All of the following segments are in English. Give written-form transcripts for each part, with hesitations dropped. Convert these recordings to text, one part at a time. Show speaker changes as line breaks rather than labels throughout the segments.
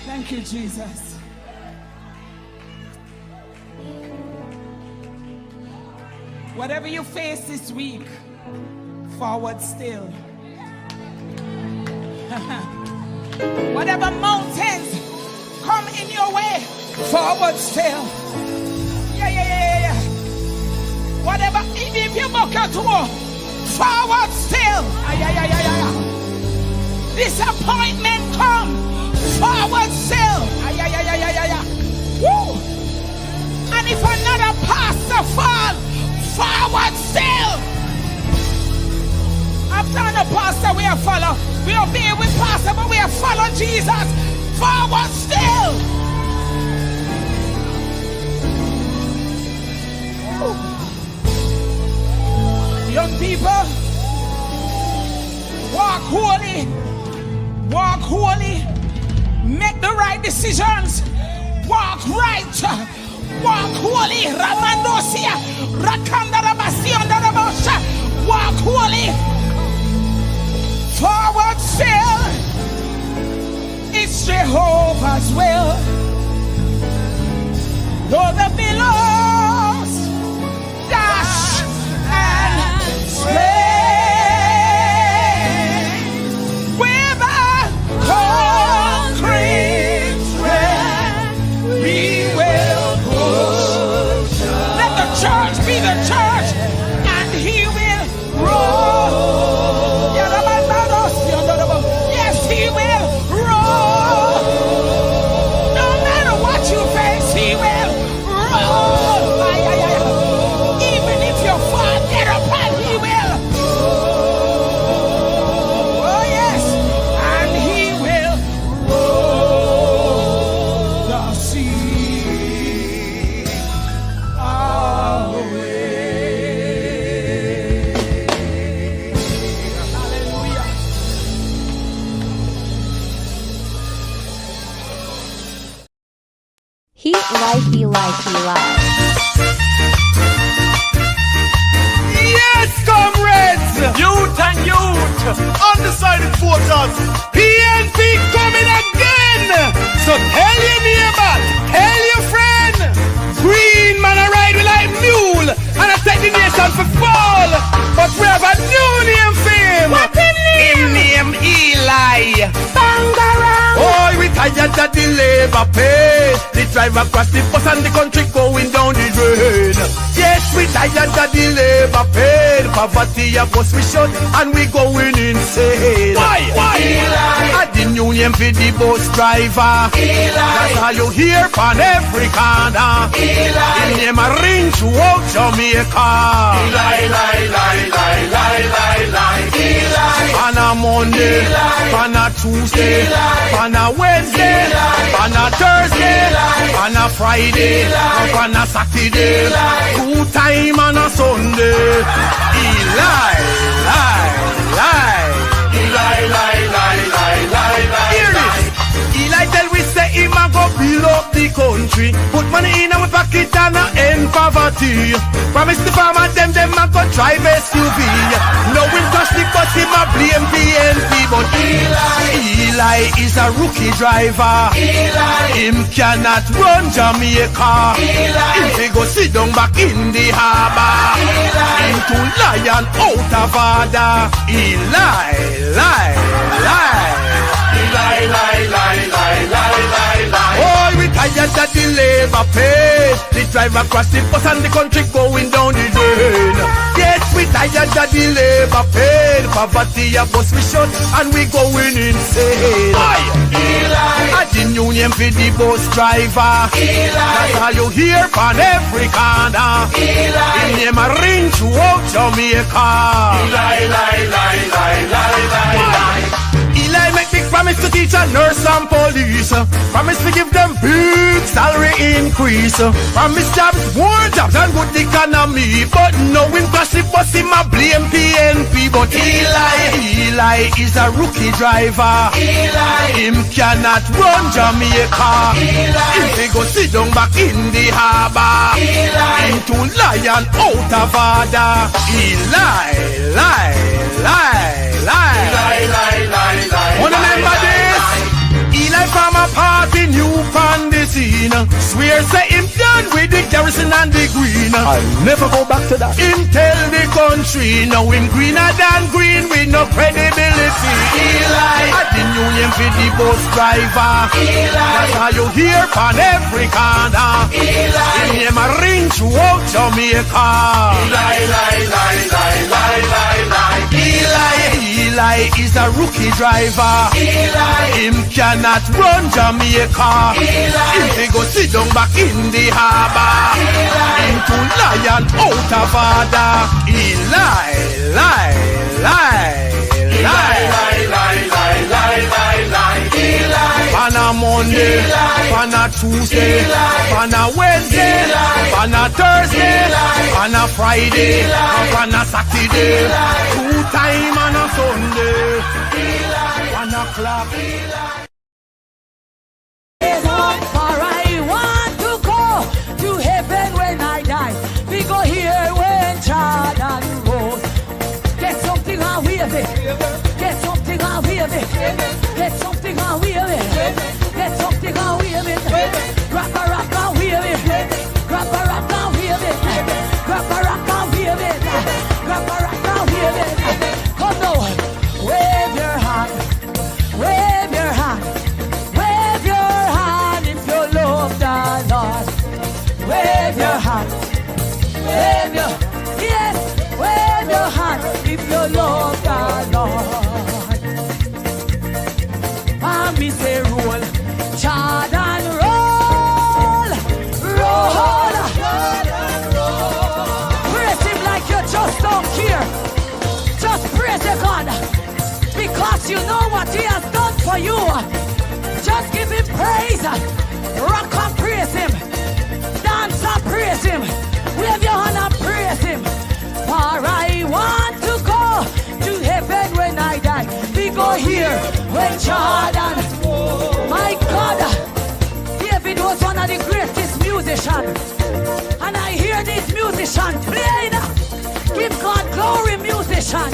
Thank you, Jesus. Whatever you face this week, forward still. Whatever mountains come in your way, forward still. Yeah. Whatever, if you book a tour, forward still. Disappointment come, forward still. Woo. And if another pastor fall, forward still. After the pastor we are follow. We obey with pastor, but we are follow Jesus. Forward still. Woo. Young people, walk holy. Walk holy. Make the right decisions. Walk right. Walk holy. Ramandosia. Rakandarabasiondarabosa. Walk holy. Forward still. It's Jehovah's will. Though the billows dash and sway with a concrete tread, we will push. Let the church be the church, and he will roll. Yes, he will roll. No matter what you face, he will roll. Even if you fall, get up and he will. Oh yes, and he will roll the sea away. Hallelujah.
Heat life be life be life.
Yes, comrades! Youth and youth! Undecided voters! PNP coming again! So tell your neighbor, tell your friend! Green man I ride with like mule, and I take the nation for fall! But we have a new name for him! What the name? Him name Eli! Bangarang! Oh, we tired of the labor pay! The drive across the bus and the country going down the drain! Yes, we tired of the labor pain. Poverty of us we shut and we going insane. Why? Eli. At the new name for the bus driver. Eli. That's how you hear from every corner. Eli. The name a ring throughout Jamaica. Eli. On a Monday, on a Tuesday, on a Wednesday, on a Thursday, on a Friday, on a Saturday. 2 times on a Sunday. Eli. Hear this. Eli tell we say him a go build up the country, put money in our pocket and end poverty. Promise the farmer them a go drive SUV. No him touch the bus, him a blame PNP. But Eli is a rookie driver. Him cannot run Jamaica. Him they go sit down back in the harbor. Him to lion out of order. Oh, we tired of the labor pay. The drive across the bus and the country going down the drain. Yes, we tired of the labor pay. Poverty of us we shut and we going insane. At the new name for the bus driver. That's how you hear from every corner. The name a ring throughout Jamaica. Eli make big promise to teach a nurse and police. Promise to give them big salary increase. Promise jobs, more jobs and good economy. But no him crash the bus, him a blame PNP. But Eli is a rookie driver. Him cannot run Jamaica. If he go sit down back in the harbor, him to lion out of order. Wanna remember this? Eli from a party scene. Swear say him done with the garrison and the green.
I'll never go back to that.
Him tell the country, now him greener than green with no credibility. Eli, at the new name for the bus driver. Eli, that's how you hear from every corner. Eli, him name a ring throughout Jamaica. Eli, Eli is a rookie driver. Eli, him cannot run Jamaica. Eli, him they go sit down back in the harbor. Eli, him to lion out of order. On a Monday, on a Tuesday, on a Wednesday, on a Thursday, on a Friday, on a Saturday, 2 times on a Sunday, 1 o'clock.
For I want to go to heaven when I die. We go here when Jordan goes. Get something and wave it. Get something and wave it. Get something and wave it. Get something and wave it. Grab a rock and wave it. Grab a rock and wave it. Grab a rock and wave it. Grab a rock and wave it. Come now, wave your hand. Wave your hand. Wave your hand if you love the Lord. Wave your hand. Wave your, yes, wave your hand if you love the Lord. And me say roll, Jordan roll, roll. Praise him like you just don't care. Just praise the God, because you know what he has done for you. Just give him praise. Rock and praise him. Dance and praise him. Wave your hand and praise him. For I want to go to heaven when I die. We go here when Jordan. My God, David was one of the greatest musicians. And I hear this musician playing. Give God glory, musician.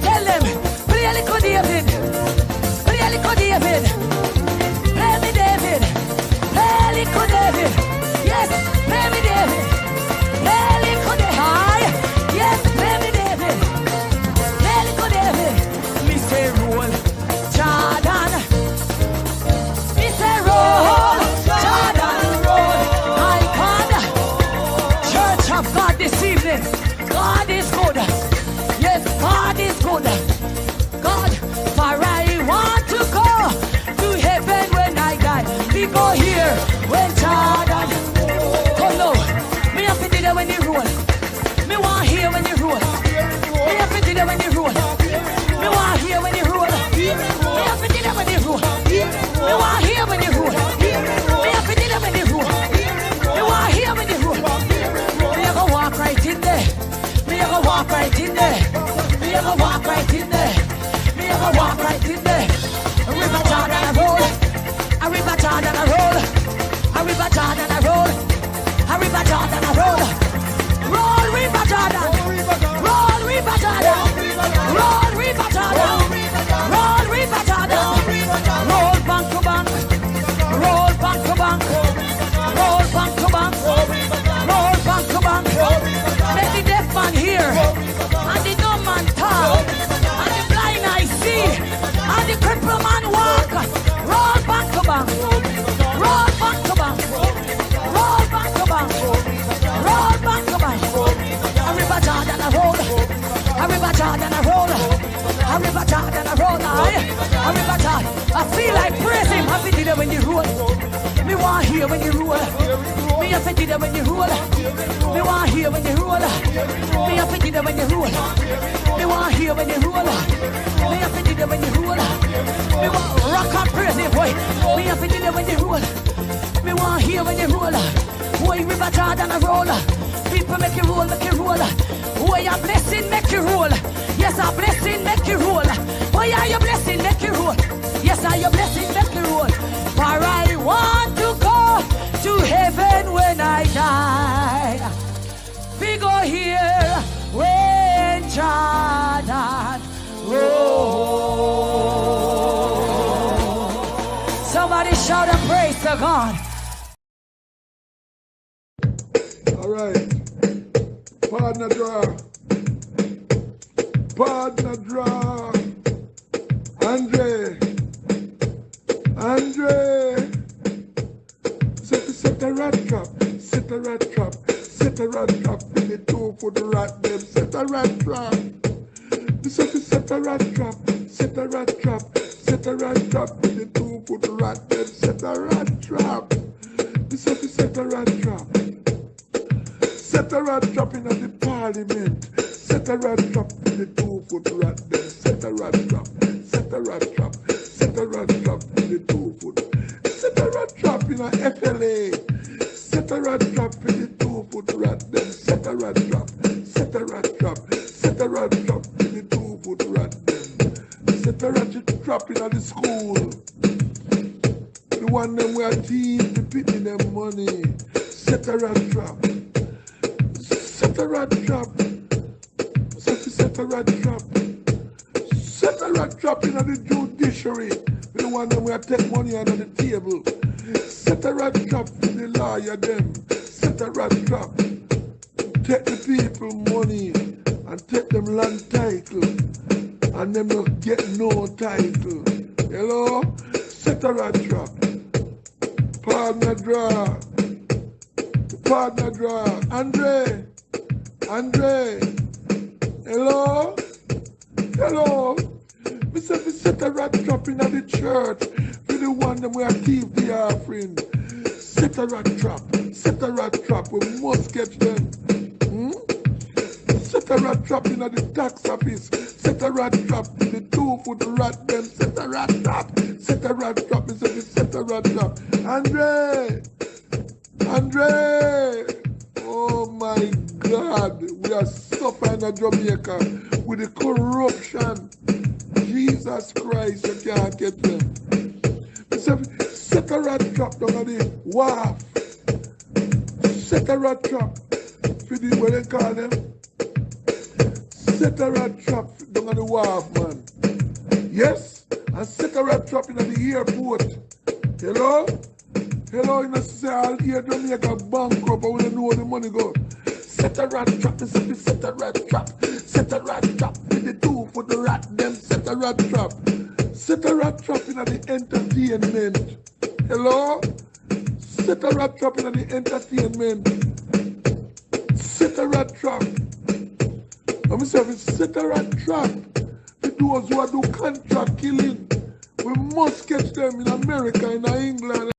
Tell them, play a little David. Play a little David. Play me David. Play a little David. Yes, play me David. Play a little David. Yes, play me David. Play a little David. Me say roll, Jordan. Me say roll, Jordan roll. My God, Church of God this evening. God is good. Yes, God is good. God, for I want to go to heaven when I die. We go here when Jordan. Come now, me have to do that when you roll. Me want hear when you roll. Me have to do that when you roll. Me want hear when you roll. Me have to do that when you roll. Me want hear when you roll. Me have to do that when you roll. Me want hear when you roll. Me have to walk right in there. Me have to walk right in there. Me have to walk right in there. Me have to walk right in there. A river Jordan a roll. A river Jordan a roll. A river Jordan a roll. A river Jordan a roll. Roll river Jordan. Roll river Jordan. Roll river Jordan. Roll river Jordan. Roll bank to bank. Roll bank to bank. Roll bank to bank. Roll bank to bank. Let the deaf man hear. And the dumb man talk. And the blind eye see. And the crippled man walk. Roll back to bank. Roll back to bank. Roll back to bank. Roll back to bank. A river Jordan a roll. A river Jordan a roll. A river Jordan a roll. A river Jordan. I feel like praising. I feel it when you roll. Me want hear when you roll. Me I feel it when you roll. Me want hear when you roll. Me I feel it when you roll. Me want hear when you roll. Me I feel it when you roll. Me want rock and praise it, boy. Me I feel it when you roll. Me want hear when you roll. Boy, river Jordan a roll. People make you roll, make you roll. Boy, a blessing make you roll. Yes, a blessing make you roll. Boy, are your blessing make you roll. Yes, are your blessing make you roll. For I want to go to heaven when I die. We go here when Jordan rolls. Somebody shout and praise to God.
Alright. Partner draw. Partner draw. Andre. Set a rat trap. Set a rat trap. Set a rat trap. In the 2 foot rat them. Set a rat trap. Set a rat trap. Set a rat trap. Set a rat trap. In the 2 foot rat them. Set a rat trap. Set a rat trap. Set a rat trap in the parliament. Set a rat trap in the 2 foot rat them. Set a rat trap. Set a rat trap. Set a rat trap in the 2 foot. Set a rat trap in a FLA. Set a rat trap in the 2 foot rat them. Set a rat trap. Set a rat trap. Set a rat trap in the 2 foot rat them. Set a rat trap in the school. The one them where teeth to pity them money. Set a rat trap. Set a rat trap. Set a rat trap. Set a rat trap in the judiciary. The one them where take money under the table. Set a rat trap in the lawyer them. Set a rat trap. Take the people money and take them land title. And them not get no title. Hello? Set a rat trap. Partner draw. Partner draw. Andre. Hello? Hello? Me say we set a rat trap in the church. For the one them we are thief the offering. Set a rat trap. Set a rat trap. We must catch them. Set a rat trap in the tax office. Set a rat trap in the 2 foot rat them. Set a rat trap. Set a rat trap. Me say we set a rat trap. Andre. Oh my God. We are suffering in Jamaica with the corruption. Jesus Christ, you can't get them. Set a rat trap down on the wharf. Set a rat trap for the, what they call them? Set a rat trap down on the wharf, man. Yes? And set a rat trap in the airport. Hello? Hello, you know, say all here Jamaica bankrupt, but we don't know where the money go. Set a rat trap, set a rat trap. Set a rat trap with the 2 for the rat them. Set a rat trap. Set a rat trap in the entertainment. Hello? Set a rat trap in the entertainment. Set a rat trap. Let me say, set a rat trap. For those who are do contract killing. We must catch them in America, in England.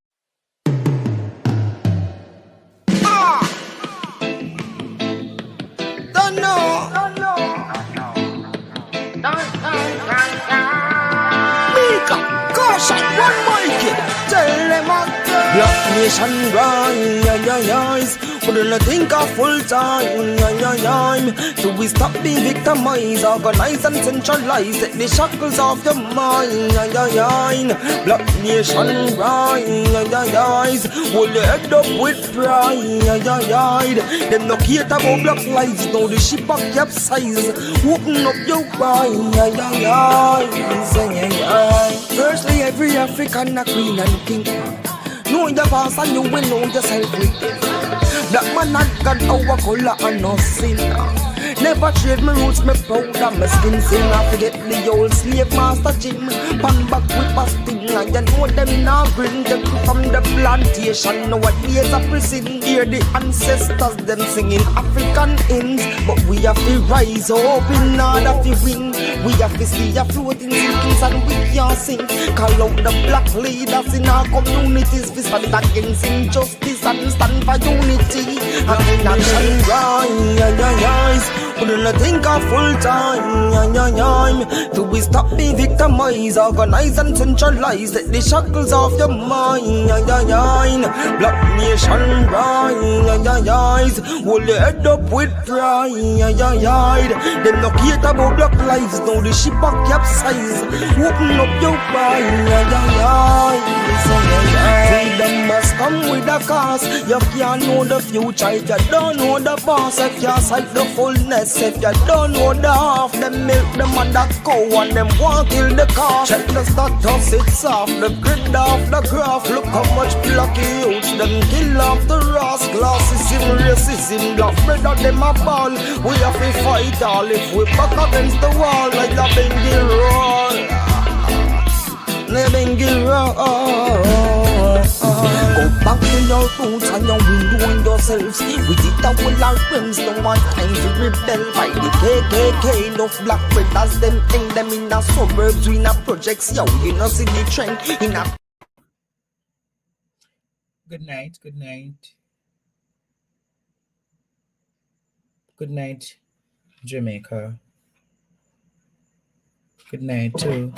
Black nation rise, wouldn't think of full time. So we stop being victimized, organize and centralize, take the shackles off your mind. Black nation rise, hold your head up with pride. Them no care about black lives, now the ship a capsize. Open up your eyes. Firstly, every African a queen and king. Know your past and you will know yourself. Black man not got our color and no sin. Never trade my roots, me proud of my skin. Sing I forget the old slave master Jim. Pan back with pasting. And you know them now bring them from the plantation. Nowadays a prison. Hear the ancestors them singing African hymns. But we have to rise up in order to win. We have to see a floating sinkings and we can't sing. Call out the black leaders in our communities. We stand against injustice and stand for unity. And in action rise. Wouldn't think of full time. Do we stop being victimized, organize and centralize, take the shackles off your mind. Black nation rise, hold your head up with pride. Them no care about black lives, now the ship a capsize. Open up your eyes. Freedom must come
come with a cost. You can't know the future if you don't know the past. If you sight the fullness, if you don't know the half. Them milk the mother cow and them want kill the calf. Check the status, it's off the grid off the graph. Look how much plucky youths them kill off the Ross. Classism, racism, black brother them a ball. We have to fight all if we back against the wall like a Bengal roll. The Bengal roll. Go back to your roots and your window and yourselves. We did that with our friends, no one time to rebel. By the KKK, enough black brothers, them hang them in the suburbs, we in the projects. Yo, you know see the trend in a...
Good night, good night. Good night, Jamaica. Good night to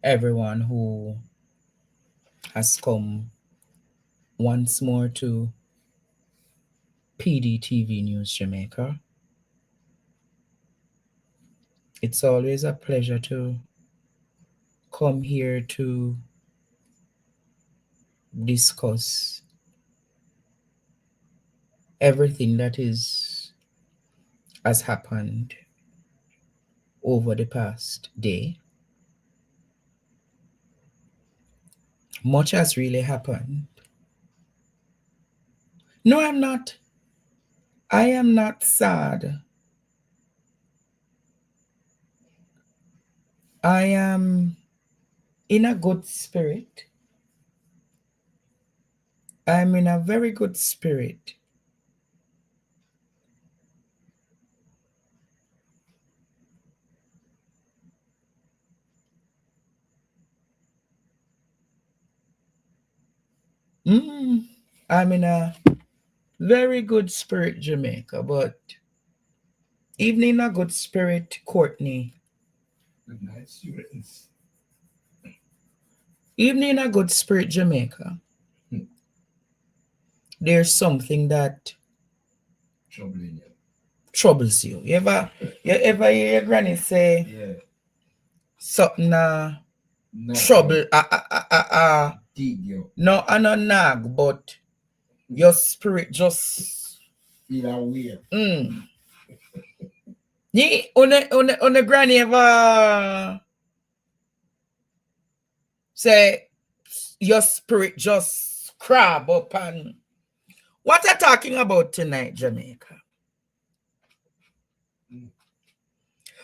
everyone who has come once more to PDTV News Jamaica. It's always a pleasure to come here to discuss everything that has happened over the past day. Much has really happened. No, I'm not. I am not sad. I am in a good spirit. I'm in a very good spirit. I'm in a very good spirit, Jamaica, but even in a good spirit, Courtney.
Good night, students.
Even in a good spirit, Jamaica, there's something that troubles you. You ever hear your granny say something trouble no, I don't nag, but your spirit just
feel weird.
On the granny ever say your spirit just crab up and what I'm talking about tonight, Jamaica?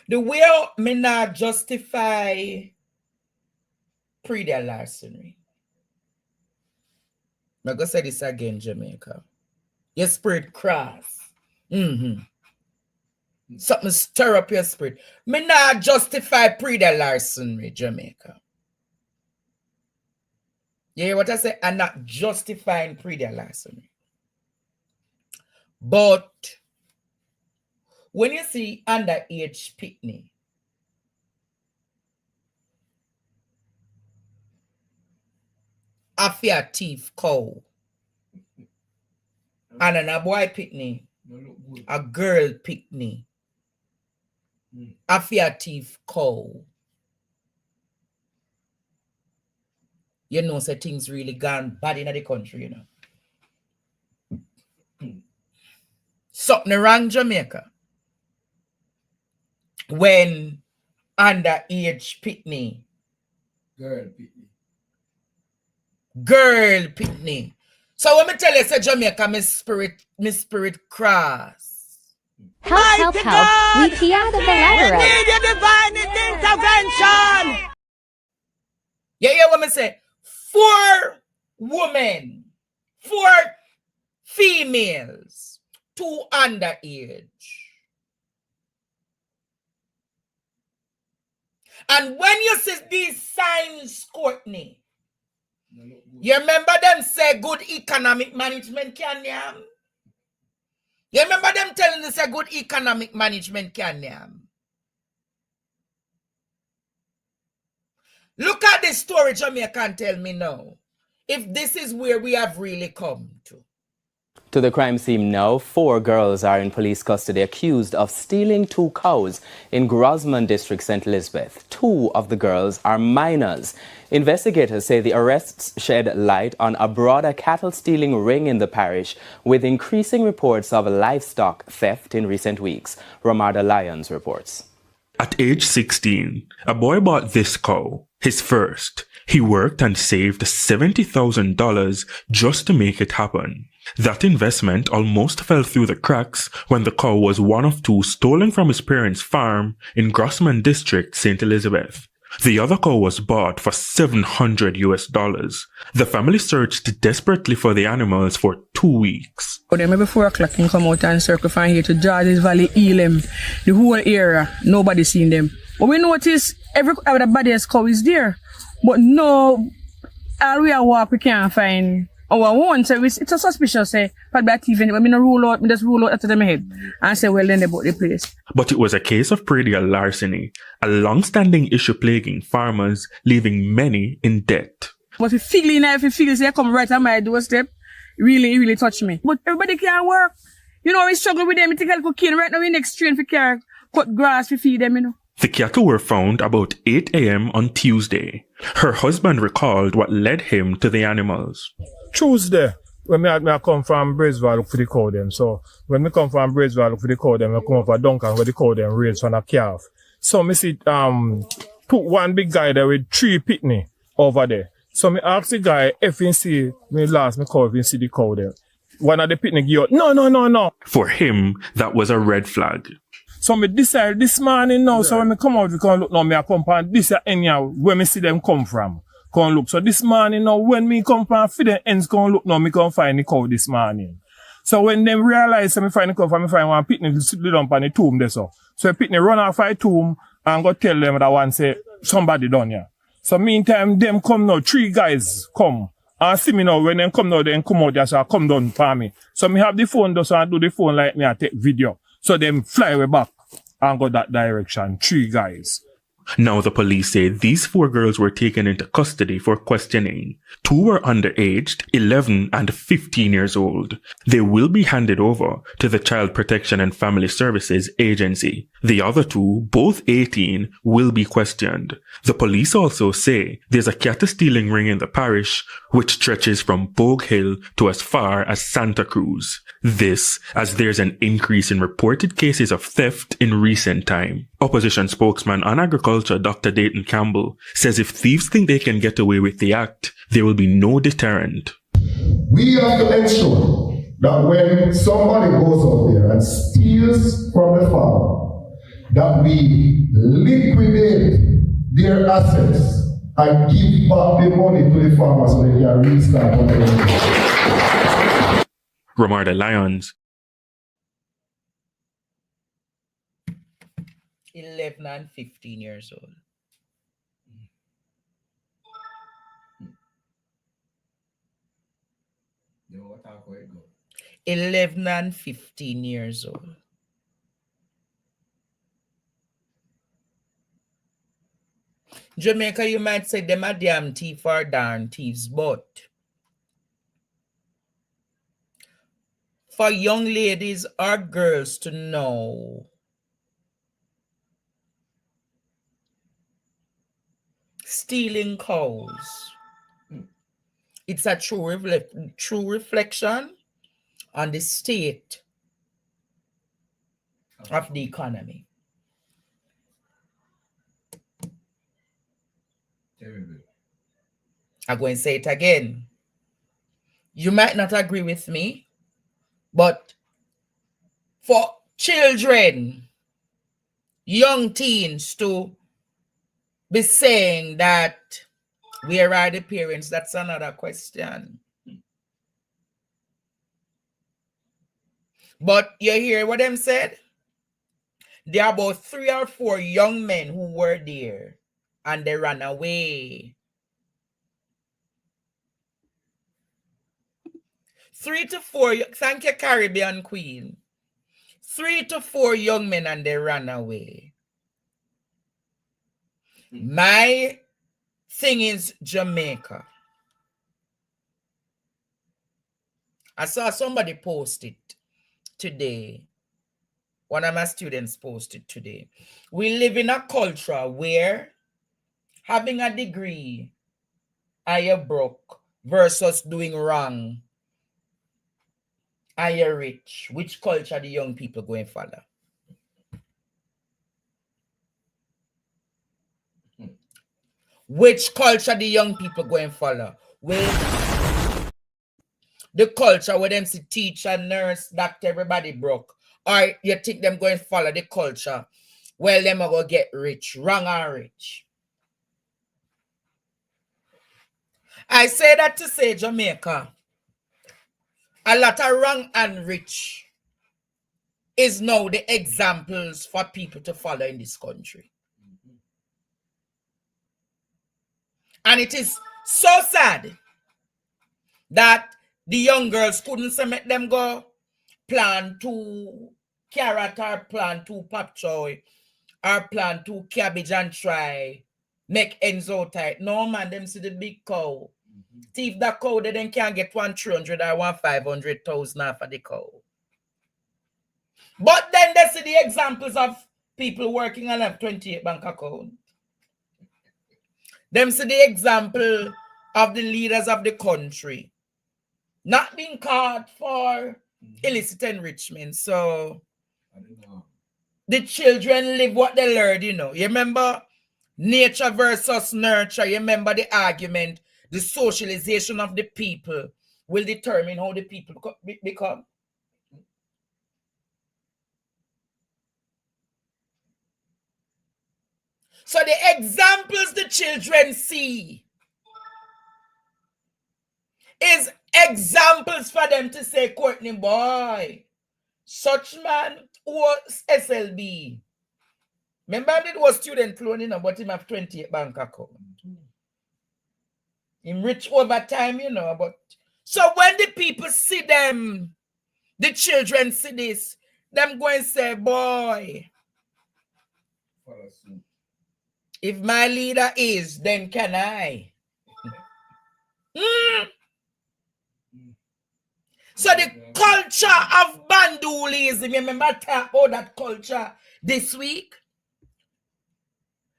The way me not justify pre-deal larceny. I'm going to say this again, Jamaica. Your spirit cross. Something stir up your spirit. Me not justify pre-deal larceny, Jamaica. You hear what I say? I'm not justifying pre-deal larceny. But when you see underage picnic, a fair thief cow, and a boy picnic, a girl picnic, a fair thief cow, you know, say things really gone bad in the country, you know. Something wrong, Jamaica. When underage picnic, girl picnic. So when me tell you, say Jamaica, my spirit cross.
Help, we key out of the letter.
Need your divine intervention. Yeah, what me say? 4 women, 4 females, 2 underage. And when you see these signs, Courtney, you remember them say good economic management can yam? You remember them telling us a good economic management can yam? Look at this story, Jamaica, and tell me now if this is where we have really come to.
To the crime scene now, 4 girls are in police custody accused of stealing 2 cows in Grossman District, St. Elizabeth. 2 of the girls are minors. Investigators say the arrests shed light on a broader cattle stealing ring in the parish, with increasing reports of livestock theft in recent weeks. Ramarda Lyons reports.
At age 16, a boy bought this cow, his first. He worked and saved $70,000 just to make it happen. That investment almost fell through the cracks when the cow was one of 2 stolen from his parents' farm in Grossman District, St. Elizabeth. The other cow was bought for $700. The family searched desperately for the animals for 2 weeks.
Maybe 4 o'clock can come out and circle from here to Georges Valley, Elam, the whole area. Nobody seen them. But we notice everybody's cow is there. But no, all we walk, we can't find our own. So it's a suspicious, say, probably a thief. But I just rule out after them head and say, well, then they bought the place. But
it was a case of predial larceny, a long-standing issue plaguing farmers, leaving many in debt.
But if you feel say, come right on my doorstep, really touch me. But everybody can't work. You know, we struggle with them. We take a little cane right now in next train for car, cut grass to feed them, you know.
The cattle were found about 8 a.m. on Tuesday. Her husband recalled what led him to the animals.
Tuesday, when I come from Brazil look for the cow them. So when we come from Brazil look for the cow them, I come up for Duncan where the cow them raised from a calf. So me see put one big guy there with 3 pitney over there. So me ask the guy if he see me last me cow if he see the cow there. One of the pitney give out, no.
For him, that was a red flag.
So me decide this morning now, so when me come out, we can look now, me a come from this anyhow, where me see them come from. Come look. So this morning now, when me come from feed the ends, come look now, me come find the cow this morning. So when them realize me find the cow, me find one pitney sit down on the tomb there so. So the pitney run off the tomb and go tell them that one say, somebody done here. So meantime, them come now, 3 guys come. And see me now, when them come now, then come out there, so come down for me. So me have the phone, so I do the phone like me, I take video. So them fly away back and go that direction. 3 guys.
Now the police say these 4 girls were taken into custody for questioning. 2 were underaged, 11 and 15 years old. They will be handed over to the Child Protection and Family Services Agency. The other 2, both 18, will be questioned. The police also say there's a cattle stealing ring in the parish which stretches from Bogue Hill to as far as Santa Cruz. This, as there's an increase in reported cases of theft in recent time. Opposition spokesman on agriculture Dr. Dayton Campbell says if thieves think they can get away with the act, there will be no deterrent.
We have to ensure that when somebody goes out there and steals from the farm, that we liquidate their assets and give back the money to the farmers so they can restart on their own.
Ramarda Lyons.
11 and 15 years old.
No,
11 and 15 years old. Jamaica, you might say them are damn thief or darn thieves, but for young ladies or girls to know stealing cows, it's a true reflection on the state of the economy. I'm going to say it again. You might not agree with me, but for children, young teens to be saying that where are the parents, that's another question. But you hear what them said? There are about 3 or 4 young men who were there and they ran away. 3 to 4, thank you, Caribbean Queen. 3 to 4 young men and they ran away. My thing is Jamaica. I saw somebody post it today. One of my students posted today. We live in a culture where having a degree, are you broke, versus doing wrong, are you rich? Which culture the young people go and follow? Which culture the young people go and follow? Well, the culture where them see teacher, nurse, doctor, everybody broke. Or you think them going to follow the culture? Well, them are going to get rich. Wrong or rich? I say that to say Jamaica, a lot of wrong and rich is now the examples for people to follow in this country. And it is so sad that the young girls couldn't say make them go plant 2 carrot or plant 2 pop choy or plant 2 cabbage and try make ends out tight. No man, them see the big cow. Thief that cow, they then can't get 1,300 or 1,500,000 for the cow. But then they see the examples of people working and have 28 bank account. Them see the example of the leaders of the country not being caught for illicit enrichment. So the children live what they learned, you know. You remember nature versus nurture. You remember the argument, the socialization of the people will determine how the people become. So the examples the children see is examples for them to say, Courtney boy, such man was SLB. Remember it was student loan, you know, but him have 28 bank account. Him rich over time, you know, but so when the people see them, the children see this, them going to say, boy, if my leader is, then can I? So the culture of bandulism, remember talk about that culture this week?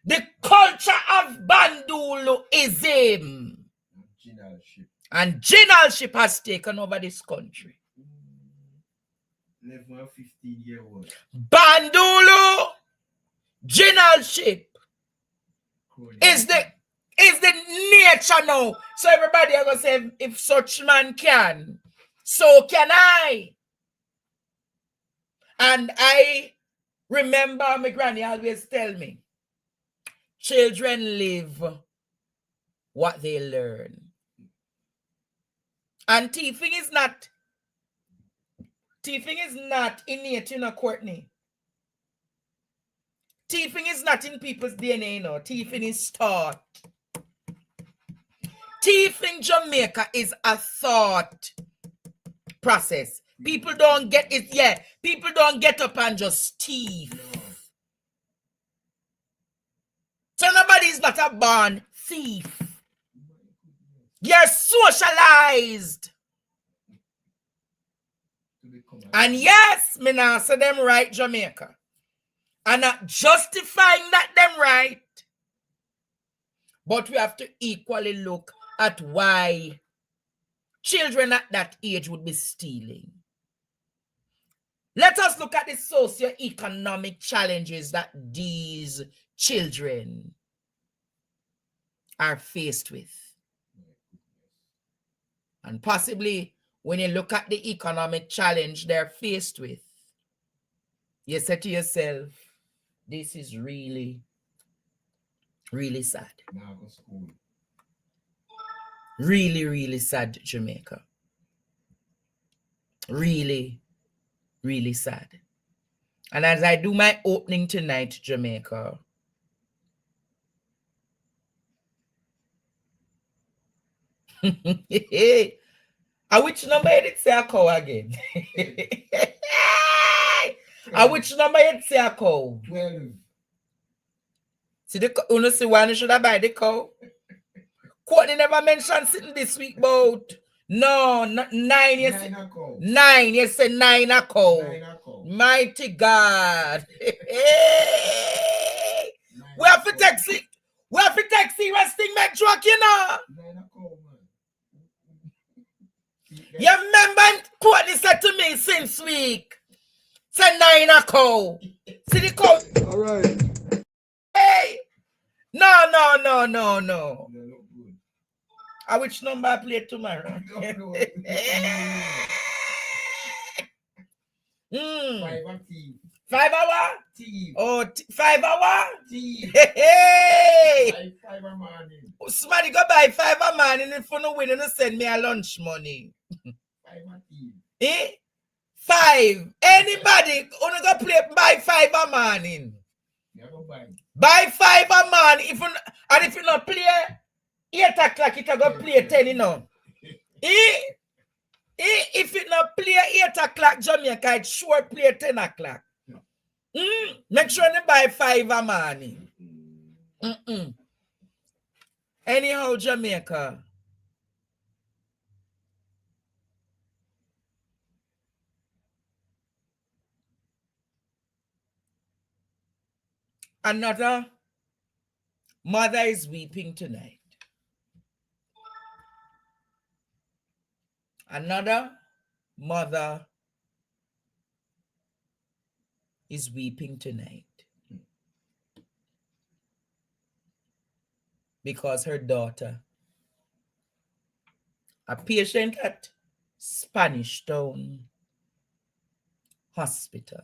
The culture of bandulism and generalship has taken over this country.
11 15-year-old.
Bandulu, generalship is the nature now. So everybody are gonna say, if such man can, so can I. And I remember my granny always tell me, children live what they learn. And thieving is not innate, you know, Courtney. Thieving is not in people's DNA, you know. Thieving is taught. Thieving Jamaica is a thought process. People don't get it, yeah. People don't get up and just thief. So nobody is not a born thief. You're socialized. And yes, me now say them right, Jamaica. And not justifying that them right. But we have to equally look at why children at that age would be stealing. Let us look at the socio-economic challenges that these children are faced with. And possibly when you look at the economic challenge they're faced with, you say to yourself, this is really, really sad. Really, really sad, Jamaica. Really, really sad. And as I do my opening tonight, Jamaica, which number did it say a cow again? Which number did it say a cow?
12.
See the you know, see why you should have buy the cow? Courtney never mentioned sitting this week about No, 9. You say 9. You say 9 a cow. Mighty God. We have to take serious thing, make truck, you know. You remember what they said to me since week? Say 9 a cow. See the cow?
All right.
Hey. No. Which number I play tomorrow?
5
hour?
Tea.
Oh, 5 hour?
Tea.
Hey!
5 morning.
Somebody go buy 5 a man and if you no win, you send me a lunch money.
5 tea.
5. Anybody wanna go play buy 5 a morning? Buy 5 a man. If you not play 8 o'clock, it go play 10, you know. If it not play 8 o'clock, Jamaica, it sure play 10 o'clock. Make sure you buy 5 a morning. Anyhow, Jamaica. Another mother is weeping tonight. Another mother is weeping tonight because her daughter, a patient at Spanish Town Hospital,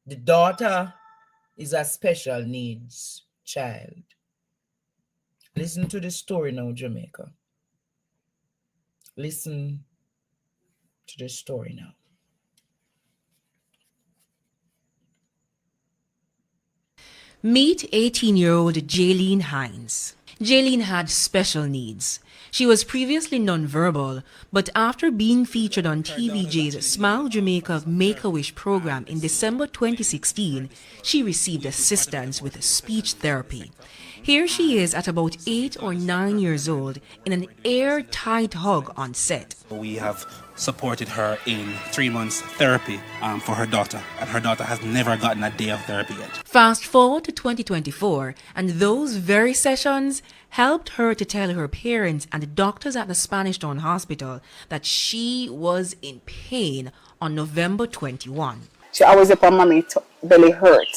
the daughter is a special needs child. Listen to the story now, Jamaica. Listen to the story now.
Meet 18-year-old Jaylene Hines. Jaylene had special needs. She was previously nonverbal, but after being featured on TVJ's Smile Jamaica Make-A-Wish program in December 2016, she received assistance with speech therapy. Here she is at about 8 or 9 years old in an airtight hug on set.
We have supported her in 3 months therapy for her daughter, and her daughter has never gotten a day of therapy yet.
Fast forward to 2024, and those very sessions helped her to tell her parents and the doctors at the Spanish Town Hospital that she was in pain on November 21.
She always upon mommy belly hurt,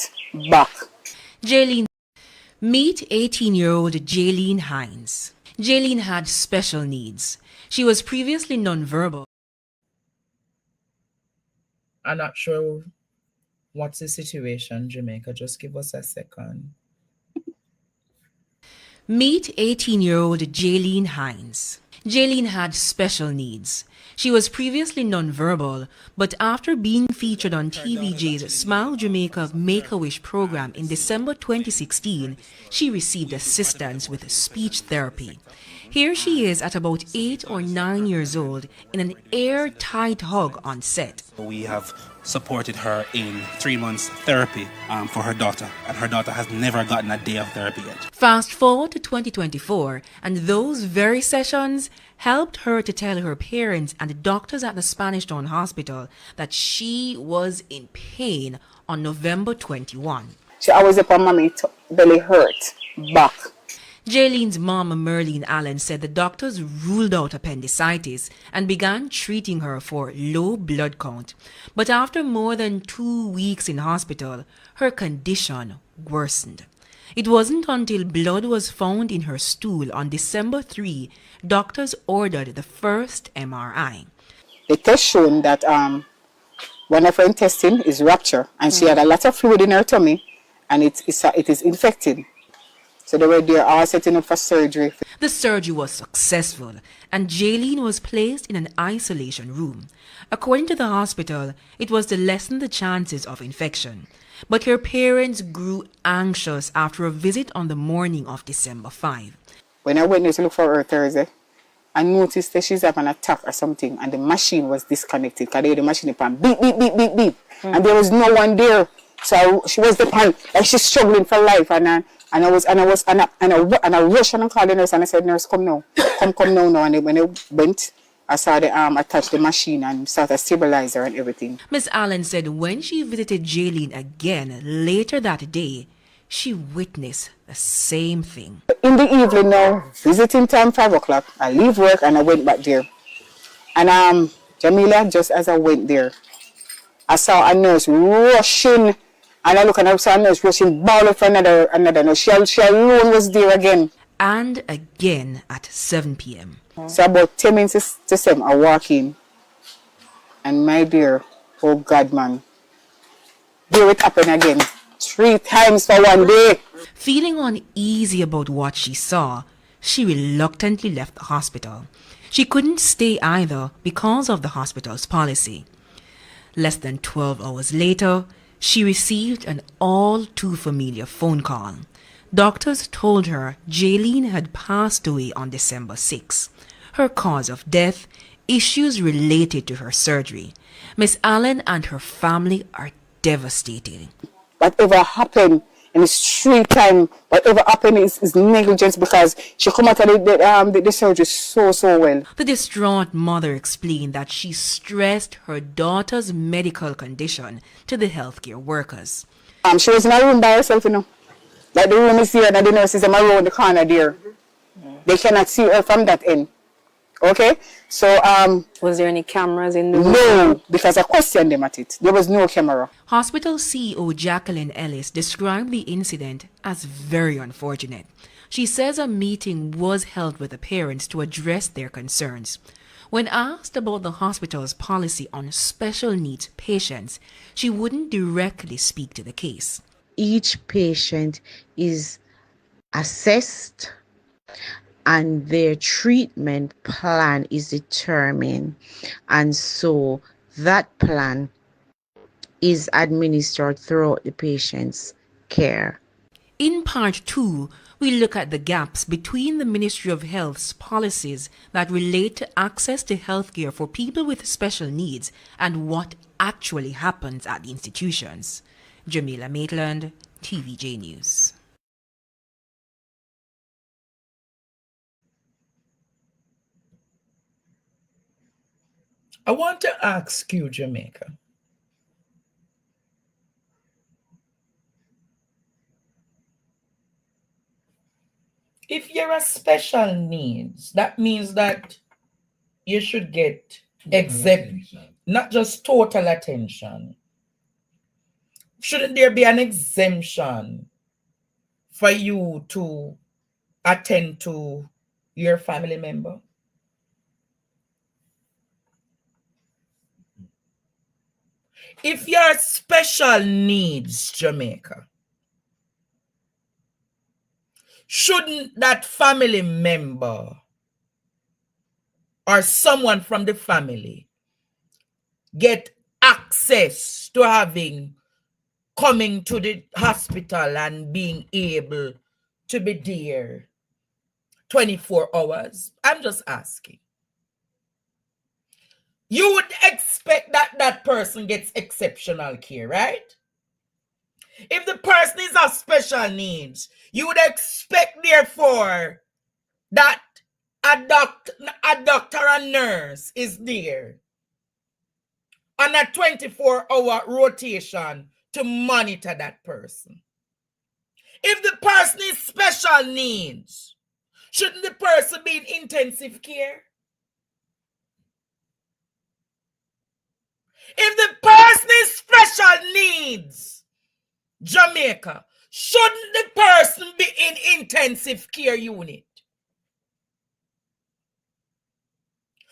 back.
Jaylene. Meet 18-year-old Jaylene Hines. Jaylene had special needs. She was previously nonverbal.
I'm not sure what's the situation, Jamaica. Just give us a second.
Meet 18-year-old Jaylene Hines. Jaylene had special needs. She was previously nonverbal, but after being featured on TVJ's Smile Jamaica Make-A-Wish program in December 2016, she received assistance with speech therapy. Here she is at about 8 or 9 years old in an airtight hug on set.
We have supported her in 3 months therapy for her daughter, and her daughter has never gotten a day of therapy yet.
Fast forward to 2024, and those very sessions helped her to tell her parents and the doctors at the Spanish Town Hospital that she was in pain on November 21.
She always upon mommy belly hurt, back.
Jaylene's mom, Merlene Allen, said the doctors ruled out appendicitis and began treating her for low blood count. But after more than 2 weeks in hospital, her condition worsened. It wasn't until blood was found in her stool on December 3, doctors ordered the first MRI.
The test showed that one of her intestine is ruptured, and she had a lot of fluid in her tummy, and it is infected. So they were there all setting up for surgery.
The surgery was successful, and Jaylene was placed in an isolation room. According to the hospital, it was to lessen the chances of infection. But her parents grew anxious after a visit on the morning of December 5.
When I went to look for her Thursday, I noticed that she's having an attack or something, and the machine was disconnected because they had the machine upon beep, beep, beep, beep, beep. And there was no one there. So she was the pan, like she's struggling for life, and I rushed and I called the nurse and I said, nurse, come now, come now. And when they went, I saw the arm attach the machine and started stabilizer and everything.
Miss Allen said when she visited Jaylene again later that day, she witnessed the same thing.
In the evening now, visiting time 5 o'clock, I leave work and I went back there. And Jamila, just as I went there, I saw a nurse rushing, and I look and I saw a nurse rushing, bawling for another nurse. She alone was there again.
And again at 7 p.m.
So about 10 minutes to 7, I walk in. And my dear, oh God, man, there it happened again. 3 times for one day.
Feeling uneasy about what she saw, she reluctantly left the hospital. She couldn't stay either because of the hospital's policy. Less than 12 hours later, she received an all too familiar phone call. Doctors told her Jaylene had passed away on December 6. Her cause of death, issues related to her surgery. Miss Allen and her family are devastated.
Whatever happened in the street time, whatever happened is negligence, because she come out of the surgery so well.
The distraught mother explained that she stressed her daughter's medical condition to the healthcare workers.
She was in a room by herself, you know. Like the room is here and the nurses are around the corner there. They cannot see her from that end. Okay? So,
was there any cameras in the room?
No, because I questioned them at it. There was no camera.
Hospital CEO Jacqueline Ellis described the incident as very unfortunate. She says a meeting was held with the parents to address their concerns. When asked about the hospital's policy on special needs patients, she wouldn't directly speak to the case.
Each patient is assessed and their treatment plan is determined, and so that plan is administered throughout the patient's care.
In part 2, we look at the gaps between the Ministry of Health's policies that relate to access to healthcare for people with special needs and what actually happens at the institutions. Jamila Maitland, TVJ News.
I want to ask you, Jamaica. If you're a special needs, that means that you should get not just total attention. Shouldn't there be an exemption for you to attend to your family member? If you're special needs, Jamaica, shouldn't that family member or someone from the family get access to coming to the hospital and being able to be there 24 hours? I'm just asking. You would expect that that person gets exceptional care, right? If the person is of special needs, you would expect, therefore, that a doctor and nurse is there on a 24-hour rotation to monitor that person. If the person is special needs, shouldn't the person be in intensive care? If the person is special needs, Jamaica, shouldn't the person be in intensive care unit?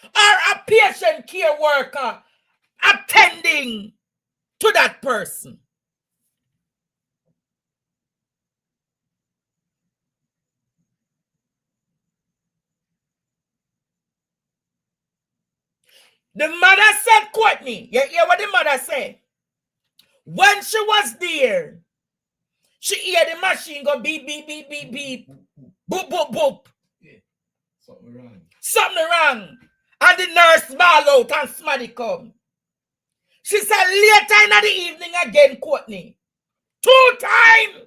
Or a patient care worker attending to that person? The mother said, Courtney, you hear what the mother said? When she was there, she hear the machine go beep, beep, beep, beep, beep, boop, boop, boop. Yeah. Something wrong. Something wrong. And the nurse ball out and somebody come. She said later in the evening again, Courtney, 2 times.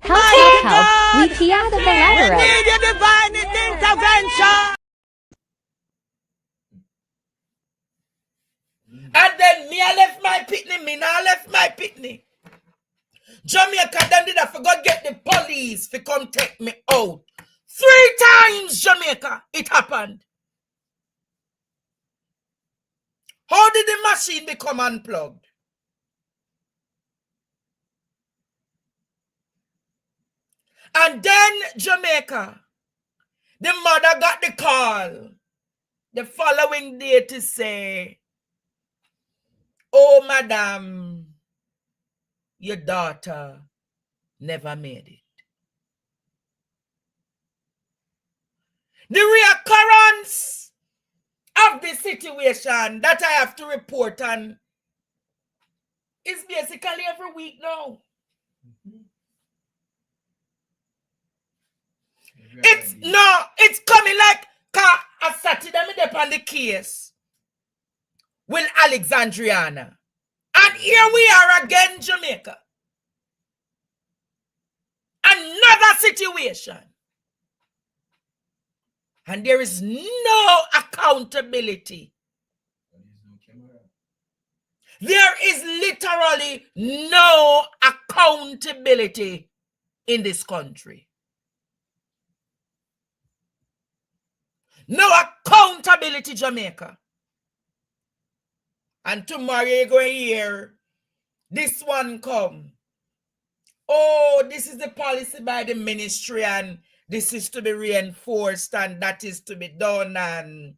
Help, help, help. We key out of the labyrinth.
We need your divine intervention.
And then me I left my pitney, me now left my pitney. Jamaica then did I forgot get the police to come take me out. 3 times Jamaica it happened. How did the machine become unplugged? And then Jamaica, the mother got the call the following day to say, oh, madam, your daughter never made it. The reoccurrence of the situation that I have to report on is basically every week now. It's coming like I Saturday me up on the case with Alexandriana. And here we are again, Jamaica. Another situation. And there is no accountability. There is literally no accountability in this country. No accountability, Jamaica. And tomorrow you're going to hear this one come. Oh, this is the policy by the ministry and this is to be reinforced and that is to be done. And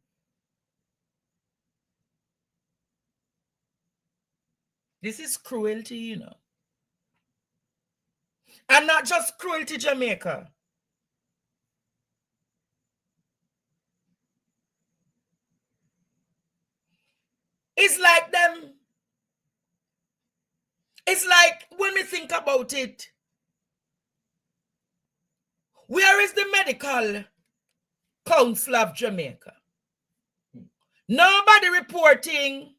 this is cruelty, you know. And not just cruelty, Jamaica. It's like them. It's like when we think about it, where is the Medical Council of Jamaica? Nobody reporting.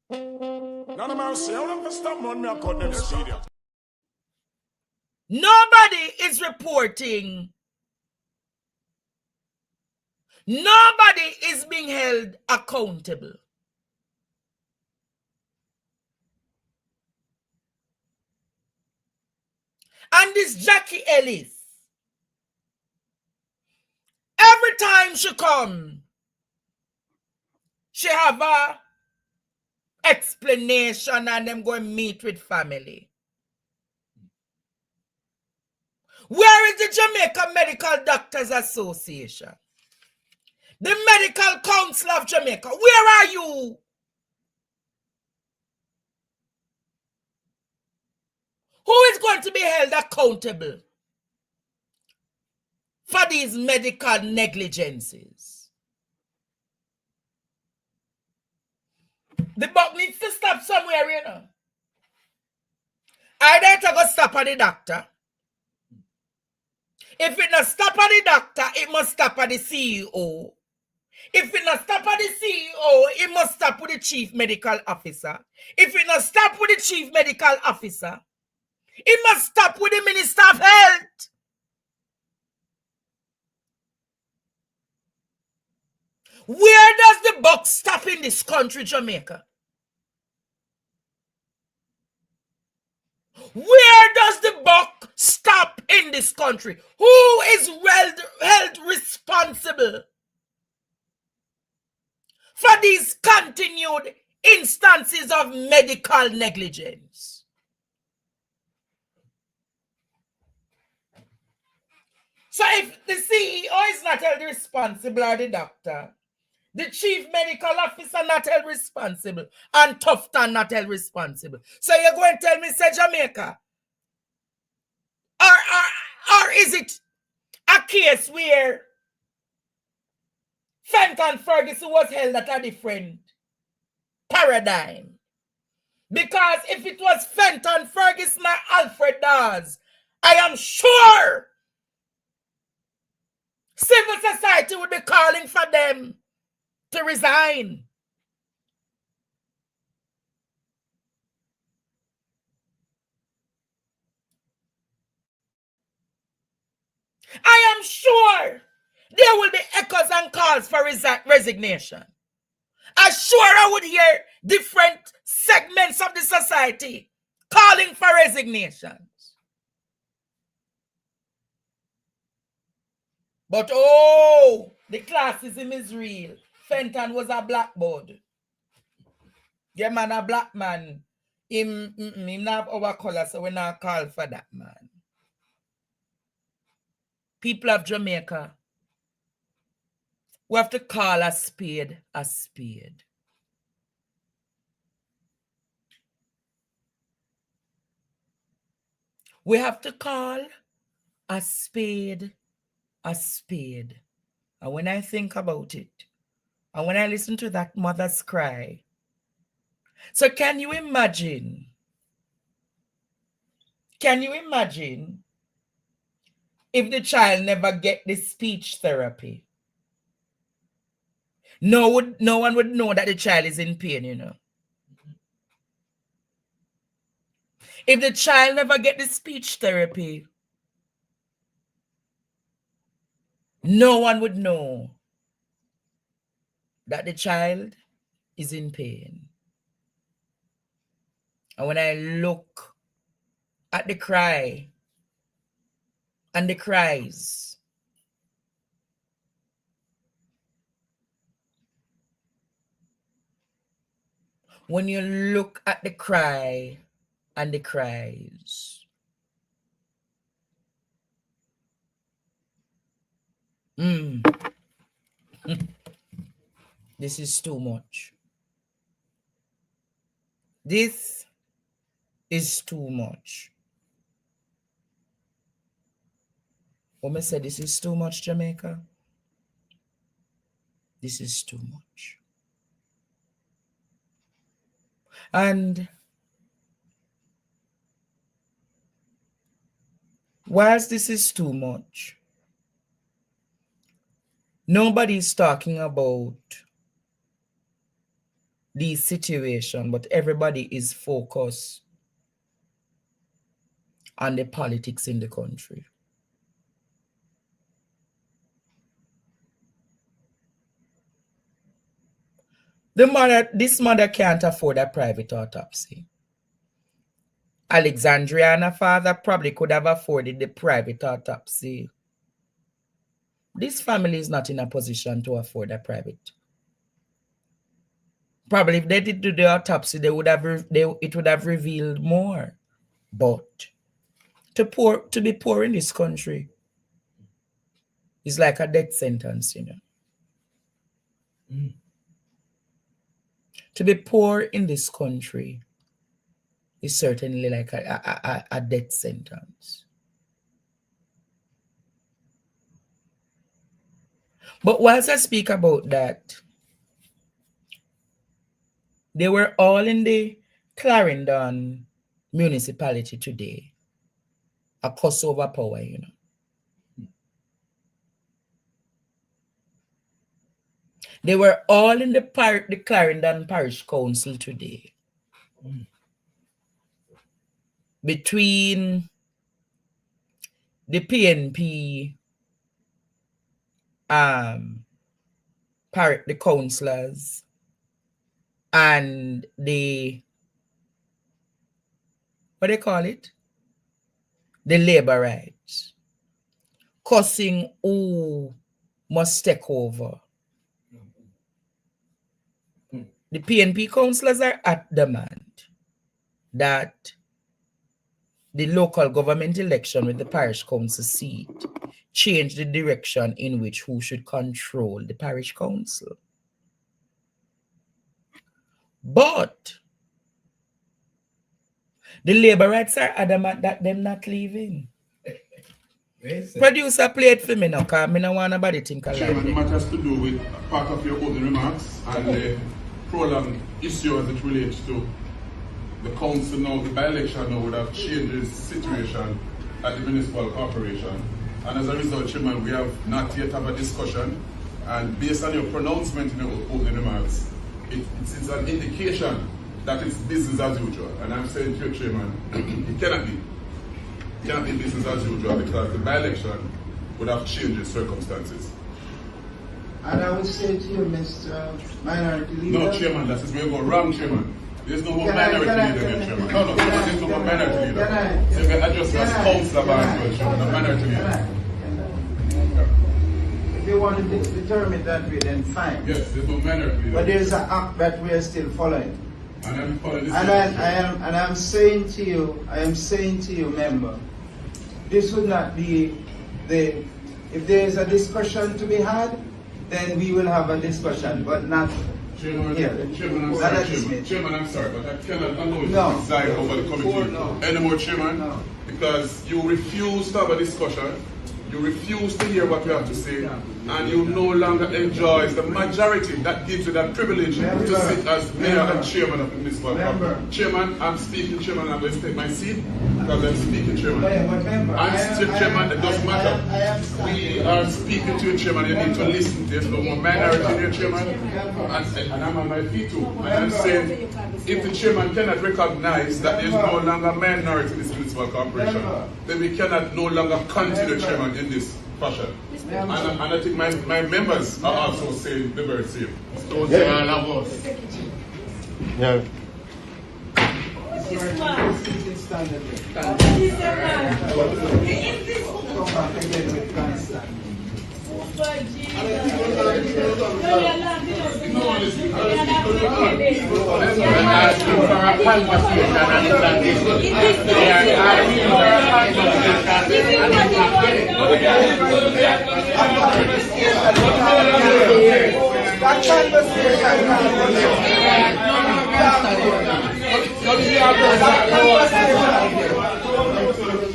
None of my say, I don't stop man, me I cut them stadium.
Nobody is reporting. Nobody is being held accountable. And this Jackie Ellis, every time she come, she have a explanation and them go and meet with family. Where is the Jamaica Medical Doctors Association? The Medical Council of Jamaica, where are you? Who is going to be held accountable for these medical negligences? The buck needs to stop somewhere, you know. Either it go stop at the doctor. If it not stop at the doctor, it must stop at the CEO. If it not stop at the CEO, it must stop with the chief medical officer. If it not stop with the chief medical officer, it must stop with the Minister of Health. Where does the buck stop in this country, Jamaica? Where does the buck stop in this country? Who is held responsible for these continued instances of medical negligence? So if the CEO is not held responsible or the doctor, the chief medical officer not held responsible, and Tufton not held responsible. So you're going to tell me, say Jamaica, or is it a case where Fenton Ferguson was held at a different paradigm? Because if it was Fenton, Ferguson, or Alfred Dawes, I am sure civil society would be calling for them to resign. I am sure there will be echoes and calls for resignation. I'm sure I would hear different segments of the society calling for resignations. But oh, the classism is real. Fenton was a blackboard. Yeah, man, a black man. Him not have our color, so we not call for that man. People of Jamaica, we have to call a spade a spade. We have to call a spade a spade. And when I think about it, and when I listen to that mother's cry, so can you imagine if the child never get the speech therapy? No one would know that the child is in pain, you know. If the child never get the speech therapy, no one would know that the child is in pain. And when I look at the cry and the cries, when you look at the cry and the cries, this is too much. This is too much. When I say this is too much, Jamaica, this is too much. And whilst this is too much, nobody's talking about this situation, but everybody is focused on the politics in the country. This mother can't afford a private autopsy. Alexandria and her father probably could have afforded the private autopsy. This family is not in a position to afford a private. Probably if they did do the autopsy, it would have revealed more. But to be poor in this country is like a death sentence, you know. To be poor in this country is certainly like a death sentence. But whilst I speak about that, they were all in the Clarendon municipality today. A cuss over power, you know. They were all in the Clarendon Parish Council today. Between the PNP, the councillors, and the, what do they call it? The labor rights. Cussing who must take over. The PNP councillors are adamant that the local government election with the parish council seat change the direction in which who should control the parish council. But the labor rights are adamant that them not leaving. Producer, play it for me now, because I don't want nobody to think
Chairman, the matter has to do with part of your own remarks and the prolonged issue as it relates to the council now, the by-election now would have changed the situation at the municipal corporation. And as a result, Chairman, we have not yet have a discussion. And based on your pronouncement in your opening remarks, it's an indication that it's business as usual. And I'm saying to you, Chairman, it cannot be. It cannot be business as usual because the by-election would have changed the circumstances.
And I would say to you, Mr. Minority Leader...
No, Chairman, that is where you go wrong, Chairman. There's no more minority leader here, Chairman. No, there's no more minority leader. So you can adjust as councillor by Chairman, no minority leader.
If you want to determine that way, then fine.
Yes, there's no minority leader.
But there's an act that we are still following.
And I'm following this.
And I'm saying to you, member, this would not be the... If there is a discussion to be had, then we will have a discussion, but not
Chairman,
here.
Chairman, I'm sorry, Chairman, I'm sorry, but I cannot allow you
No.
to preside over the committee anymore, Chairman, because you refuse to have a discussion, you refuse to hear what we have to say, and you no longer enjoy the majority that gives you that privilege to sit as mayor and chairman of the municipal corporation. Chairman, I'm speaking, Chairman, I'm going to take my seat because I'm speaking, Chairman. I'm still Chairman, it doesn't matter. We are speaking to you, Chairman, you need to listen. There's no more minority here, Chairman, and I'm on my feet too. And I'm saying, if the Chairman cannot recognize that there's no longer minority in this municipal corporation, then we cannot no longer continue, Chairman, in this fashion. And I think my members are also saying the very same. Don't say all of us.
Yeah.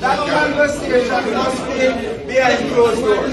That conversation must be behind closed doors.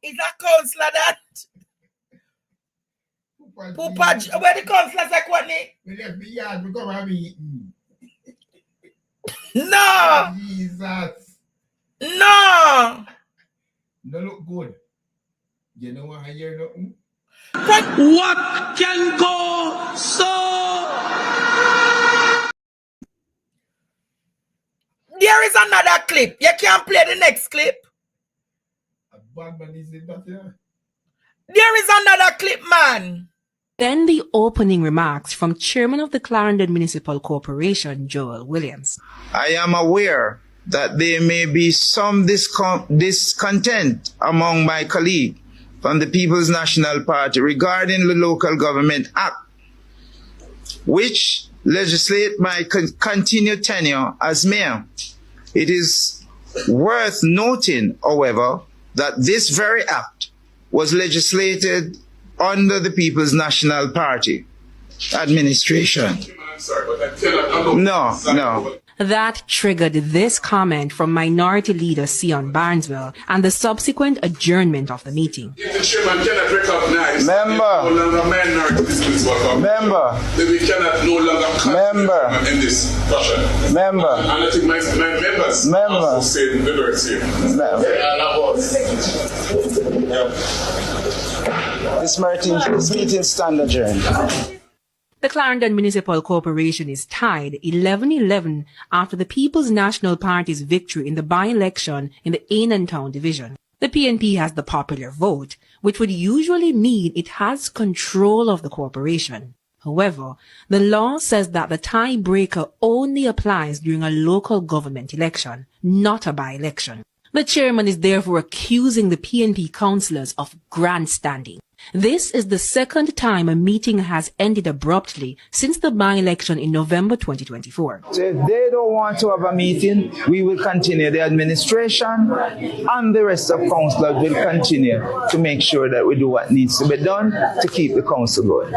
Is a councillor that? Pupa, where the councillor say what name? No!
Jesus.
No!
No look good. You know what I hear nothing?
What can go so? There is another clip. You can't play the next clip. There is another clip, man.
Then the opening remarks from Chairman of the Clarendon Municipal Corporation, Joel Williams.
I am aware that there may be some discontent among my colleagues from the People's National Party regarding the Local Government Act, which legislate my continued tenure as mayor. It is worth noting, however, that this very act was legislated under the People's National Party administration. No.
That triggered this comment from Minority Leader Sion Barnesville and the subsequent adjournment of the meeting.
If the Chairman cannot recognize
Member.
no longer minority this municipal
Member.
then we cannot no longer continue in this fashion.
Member.
And I think my members also say the very same.
This meeting stand adjourned.
The Clarendon Municipal Corporation is tied 11-11 after the People's National Party's victory in the by-election in the Ainantown division. The PNP has the popular vote, which would usually mean it has control of the corporation. However, the law says that the tiebreaker only applies during a local government election, not a by-election. The chairman is therefore accusing the PNP councillors of grandstanding. This is the second time a meeting has ended abruptly since the by-election in November 2024.
So if they don't want to have a meeting, we will continue. The administration and the rest of councillors will continue to make sure that we do what needs to be done to keep the council going.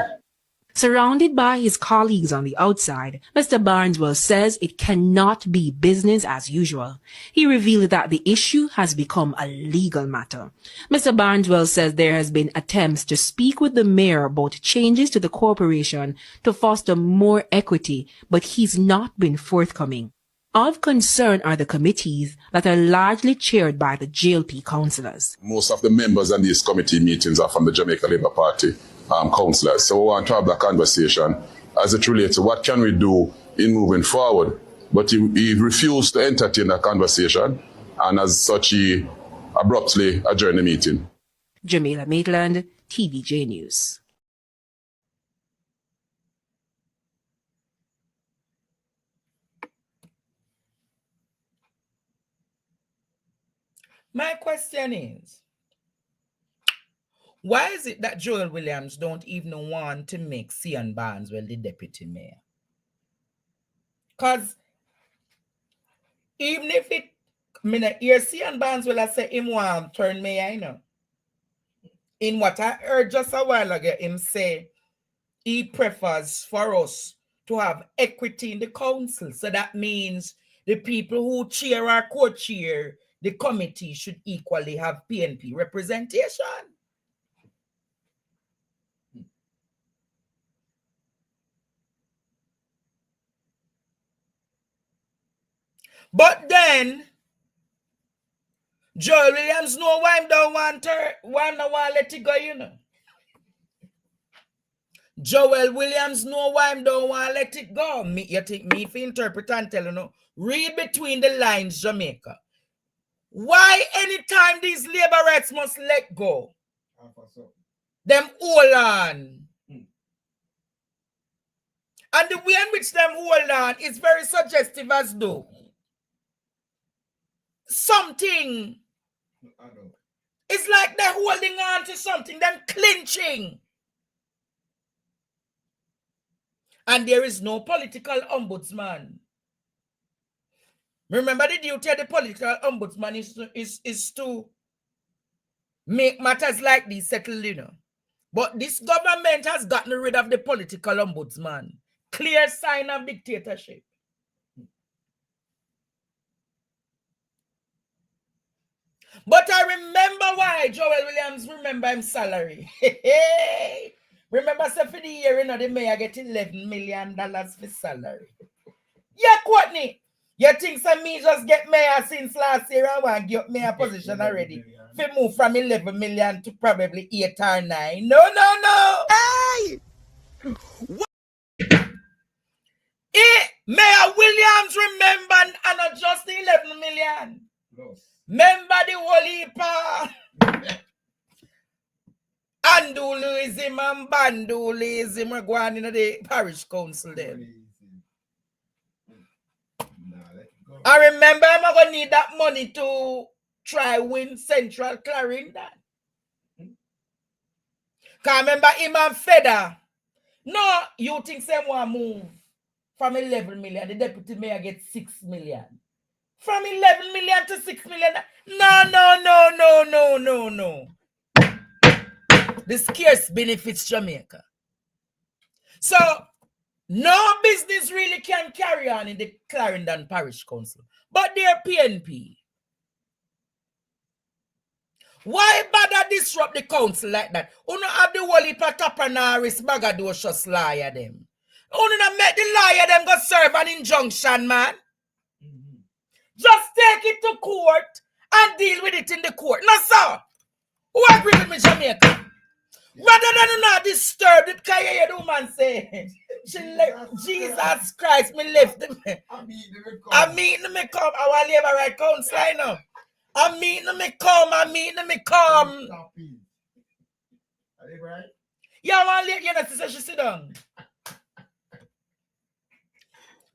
Surrounded by his colleagues on the outside, Mr. Barneswell says it cannot be business as usual. He revealed that the issue has become a legal matter. Mr. Barneswell says there has been attempts to speak with the mayor about changes to the corporation to foster more equity, but he's not been forthcoming. Of concern are the committees that are largely chaired by the JLP councillors.
Most of the members on these committee meetings are from the Jamaica Labour Party councillors. So we want to have that conversation as it relates to what can we do in moving forward. But he refused to entertain that conversation, and as such he abruptly adjourned the meeting.
Jamila Maitland, TVJ News.
My question is, why is it that Joel Williams don't even want to make Cian Barneswell the deputy mayor? Because even if it, I mean, hear Cian Barneswell I say him want to turn mayor, you know. In what I heard just a while ago, him say he prefers for us to have equity in the council. So that means the people who chair or co-chair the committee should equally have PNP representation. But then, Joel Williams know why him don't want to let it go, you know. Joel Williams know why him don't want to let it go. You think me if you interpret and tell you, know, read between the lines, Jamaica. Why anytime these labor rights must let go? Them hold on. And the way in which them hold on is very suggestive as though something, it's like they're holding on to something, then clinching. And there is no political ombudsman. Remember, the duty of the political ombudsman is to make matters like these settled, you know. But this government has gotten rid of the political ombudsman. Clear sign of dictatorship. But I remember why Joel Williams remember him salary. Remember, so for the year, you know, the mayor get $11 million for salary. Yeah, Courtney. You think some me just get mayor since last year and want to get mayor position already? If you move from 11 million to probably 8 or 9. No. Hey! Mayor Williams remember and adjust the 11 million. Remember the whole heap Andulism and Bandulism are going in the parish council there. I remember I'm going to need that money to try win Central Clarendon. Because remember him and Feder. No, you think someone move from 11 million, the deputy mayor gets 6 million. From 11 million to 6 million. No. The scarce benefits Jamaica. So, no business really can carry on in the Clarendon Parish Council. But they're PNP. Why bother disrupt the council like that? You don't have the whole heap of Tapanaris, Bagadocious liar them. You don't make the liar them go serve an injunction, man. Just take it to court and deal with it in the court. No, sir. Who agree with me, Jamaica? Rather than not disturb it, can you hear the woman say? She left, Jesus Christ, me left him. I mean me come. I want to leave a right council, I know. I mean me come. You want to leave, you know, to say she sit down.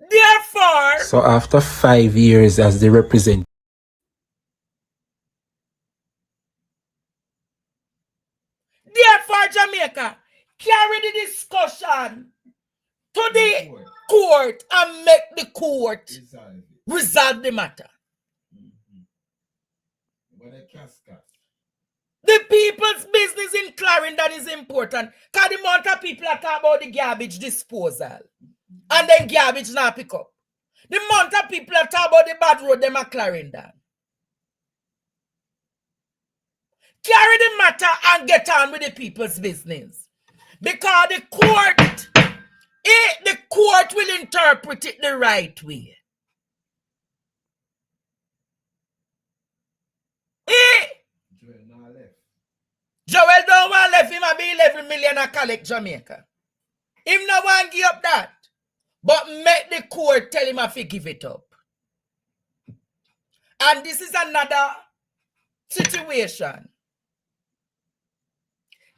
Therefore,
so after 5 years as the representative,
therefore Jamaica, carry the discussion to the court and make the court resolve the matter. The people's business in Clarendon is important because the amount of people are talking about the garbage disposal and then garbage now pick up. The amount of people are talking about the bad road them at Clarendon. Carry the matter and get on with the people's business. Because the court will interpret it the right way. Joel don't want left him a be 11 million a collect Jamaica. Him no want give up that. But make the court tell him if he give it up. And this is another situation.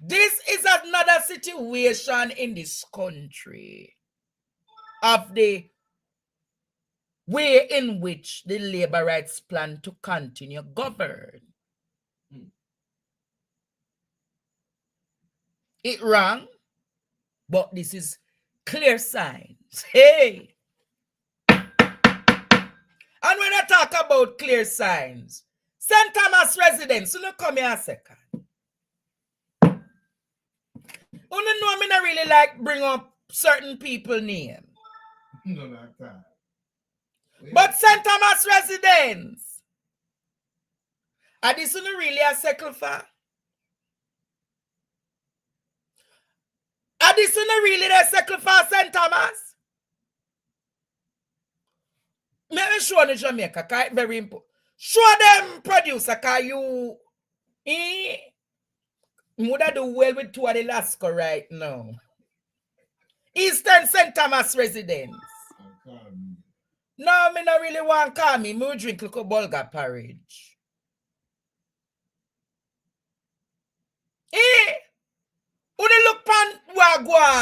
This is another situation in this country of the way in which the labor rights plan to continue govern. It wrong, but this is clear signs. Hey! And when I talk about clear signs, St. Thomas residents, you know, come here a second. You know, I not really like bring up certain people name. No, not that. But St. Thomas residents, are this not really a circle for? Are this not really a circle for St. Thomas? Let me show in Jamaica, because it's very important. Show them producer, because you would do well with two of the Lasco right now. Eastern St. Thomas residents. No, me not really want to call me. Me drink like a Bulgar Parish.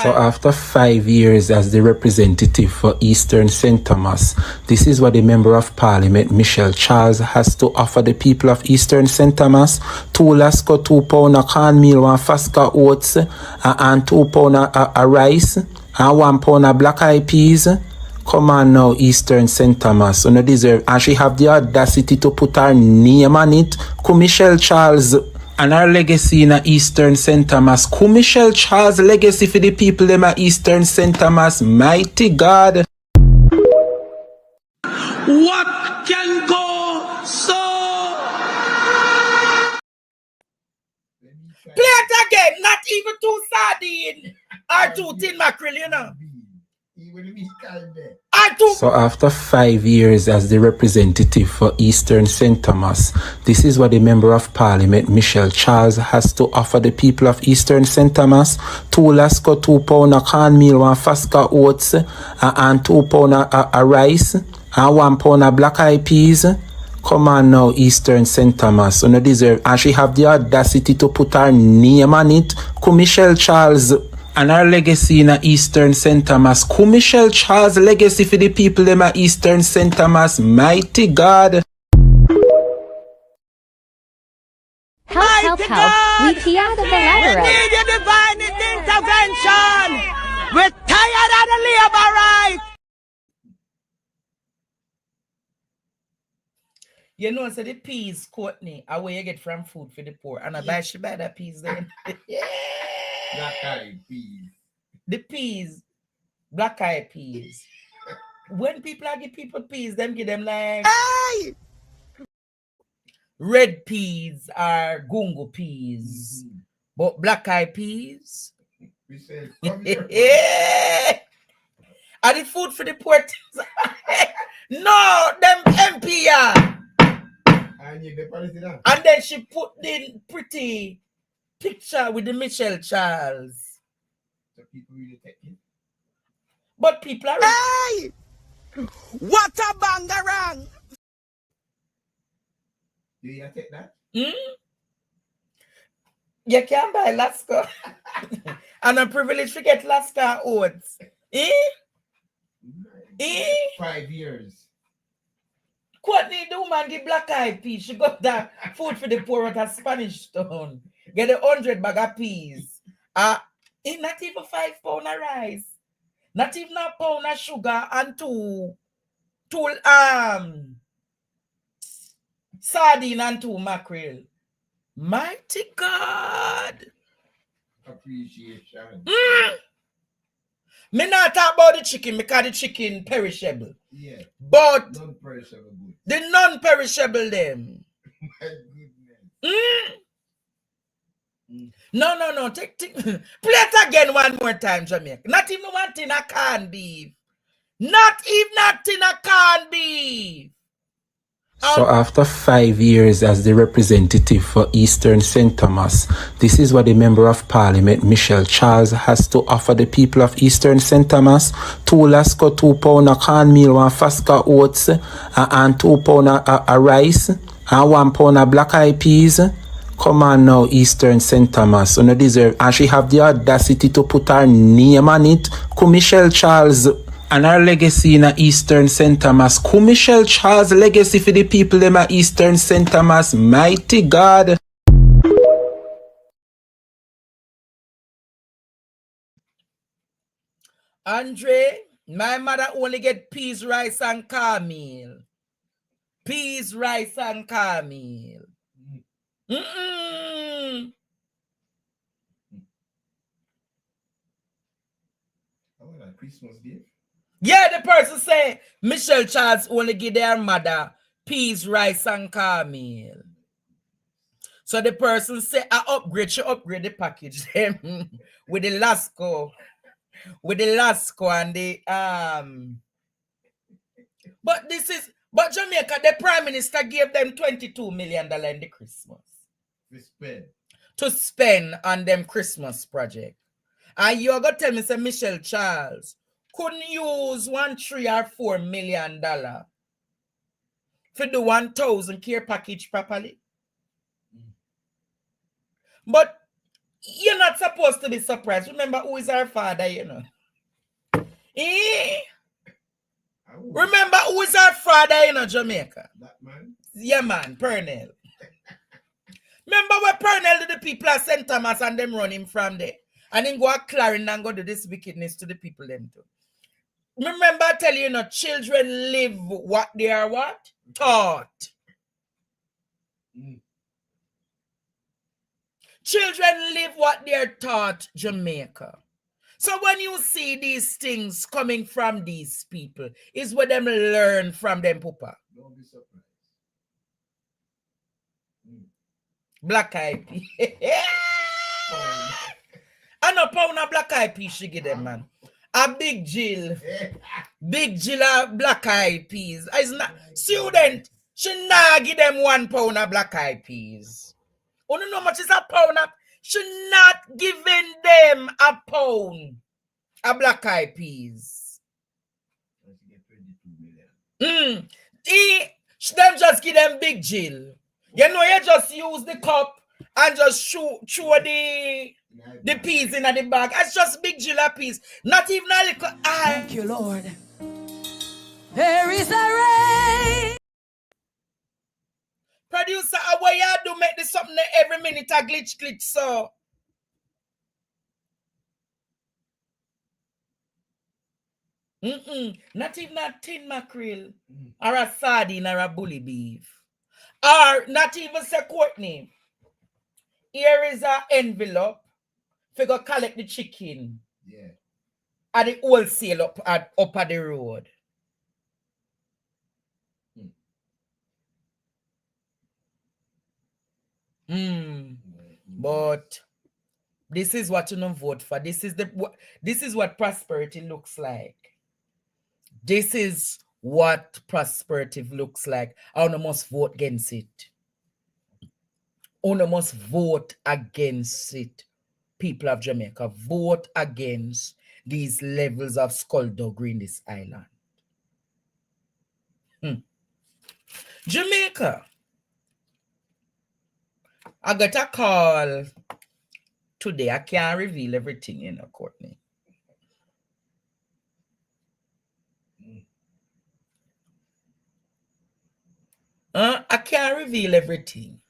So after 5 years as the representative for Eastern St. Thomas, this is what the Member of Parliament, Michelle Charles, has to offer the people of Eastern St. Thomas. 2 Lasco, 2 pound of cornmeal, 1 Fasca oats, and 2 pound of rice, and 1 pound of black eyed peas. Come on now, Eastern St. Thomas. You know, deserve. And she have the audacity to put her name on it. Michelle Charles. And our legacy in a Eastern St. Thomas. Michelle Charles' legacy for the people in Eastern St. Thomas. Mighty God.
What can go so?
Play it again. Not even 2 sardines or 2 tin mackerel, you know.
So after 5 years as the representative for Eastern St. Thomas, this is what the Member of Parliament, Michelle Charles, has to offer the people of Eastern St. Thomas. 2 Lasco, 2 pound of cornmeal, 1 Fasca oats, and 2 pound of rice, and 1 pound of black eyed peas. Come on now, Eastern St. Thomas. You know, deserve. And she have the audacity to put her name on it. Michelle Charles. And our legacy in a Eastern St. Thomas. Michelle Charles' legacy for the people in Eastern St. Thomas. Mighty God.
Help, we tear the
We need your divine intervention. We're tired of the labor right.
You know, so the peas, Courtney, are where you get from food for the poor. And I buy she buy that peas then. Yeah.
Black-eyed peas.
The peas, black-eyed peas. When people are give people peas, them give them like red peas or gungo peas. But black-eyed peas. Yeah. Are the food for the poor? No, them MP. And then she put the pretty picture with the Michelle Charles. So people really take it. But people are
what a bangarang!
Do you take that?
You can buy Lasco. And I'm privileged to get Lasco oats.
5 years.
Courtney, the woman give black-eyed peas. She got that food for the poor at a Spanish town. Get 100 bag of peas. It's not even 5 pounds of rice. Not even a pound of sugar and two sardine and 2 mackerel. Mighty God.
Appreciation.
Me not talk about the chicken because the chicken perishable.
Yeah.
But
Non-perishable goods.
the non-perishable them.
My goodness.
No. Take. Play it again one more time, Jamaica. Not even one thing I can beef. Not even nothing I can beef.
So after 5 years as the representative for Eastern St. Thomas, this is what the Member of Parliament, Michelle Charles, has to offer the people of Eastern St. Thomas. 2 lasco, 2 pound of cornmeal, 1 fasca oats, and 2 pound of rice, and 1 pound of black eyed peas. Come on now, Eastern St. Thomas. You know, deserve, and she have the audacity to put her name on it. Ku Michelle Charles and her legacy in a Eastern St. Thomas. Ku Michelle Charles legacy for the people them at Eastern St. Thomas. Mighty God.
Andre, my mother only get peas, rice, and cornmeal. Peas, rice, and cornmeal.
Christmas gift.
Yeah, the person say Michelle Charles only give their mother peas, rice, and cornmeal. So the person say, she upgrade the package them with the Lasco and the But Jamaica, the Prime Minister gave them $22 million in the Christmas. To spend on them Christmas project. And you're gonna tell me, say Michelle Charles couldn't use $1, $3, or $4 million for the 1,000 care package properly. But you're not supposed to be surprised. Remember who is our father, you know? Remember who is our father, you know, Jamaica?
That man?
Yeah, man, Purnell. Remember where Purnell did the people at St. Thomas and them run him from there? And then go at Clarendon and go do this wickedness to the people them too. Remember I tell you, children live what they are what? Taught. Children live what they are taught, Jamaica. So when you see these things coming from these people, is what them learn from them, Papa.
Don't be surprised.
Black eyed pea. And a pound of black eyed pea she give them, man. A big Jill. Big Jill of black eyed peas. It's not student. She not give them 1 pound of black eyed peas. You know how much is a pound of? She not giving them a pound of black eyed peas. Them just give them big Jill. You know, you just use the cup and just throw the peas in the bag. It's just big Jill of peas. Not even a little. Thank you, Lord. There is a rain. Producer, what you do make this something every minute a glitch, so. Not even a tin mackerel, or a sardine, or a bully beef. Or not even say Courtney. Here is an envelope for go collect the chicken.
Yeah.
At the wholesale up at the road. But this is what you don't vote for. This is what prosperity looks like. This is what prosperity looks like. I must vote against it. I must vote against it. People of Jamaica, vote against these levels of skullduggery in this island. Jamaica. I got a call today. I can't reveal everything, you know, Courtney. I can't reveal everything.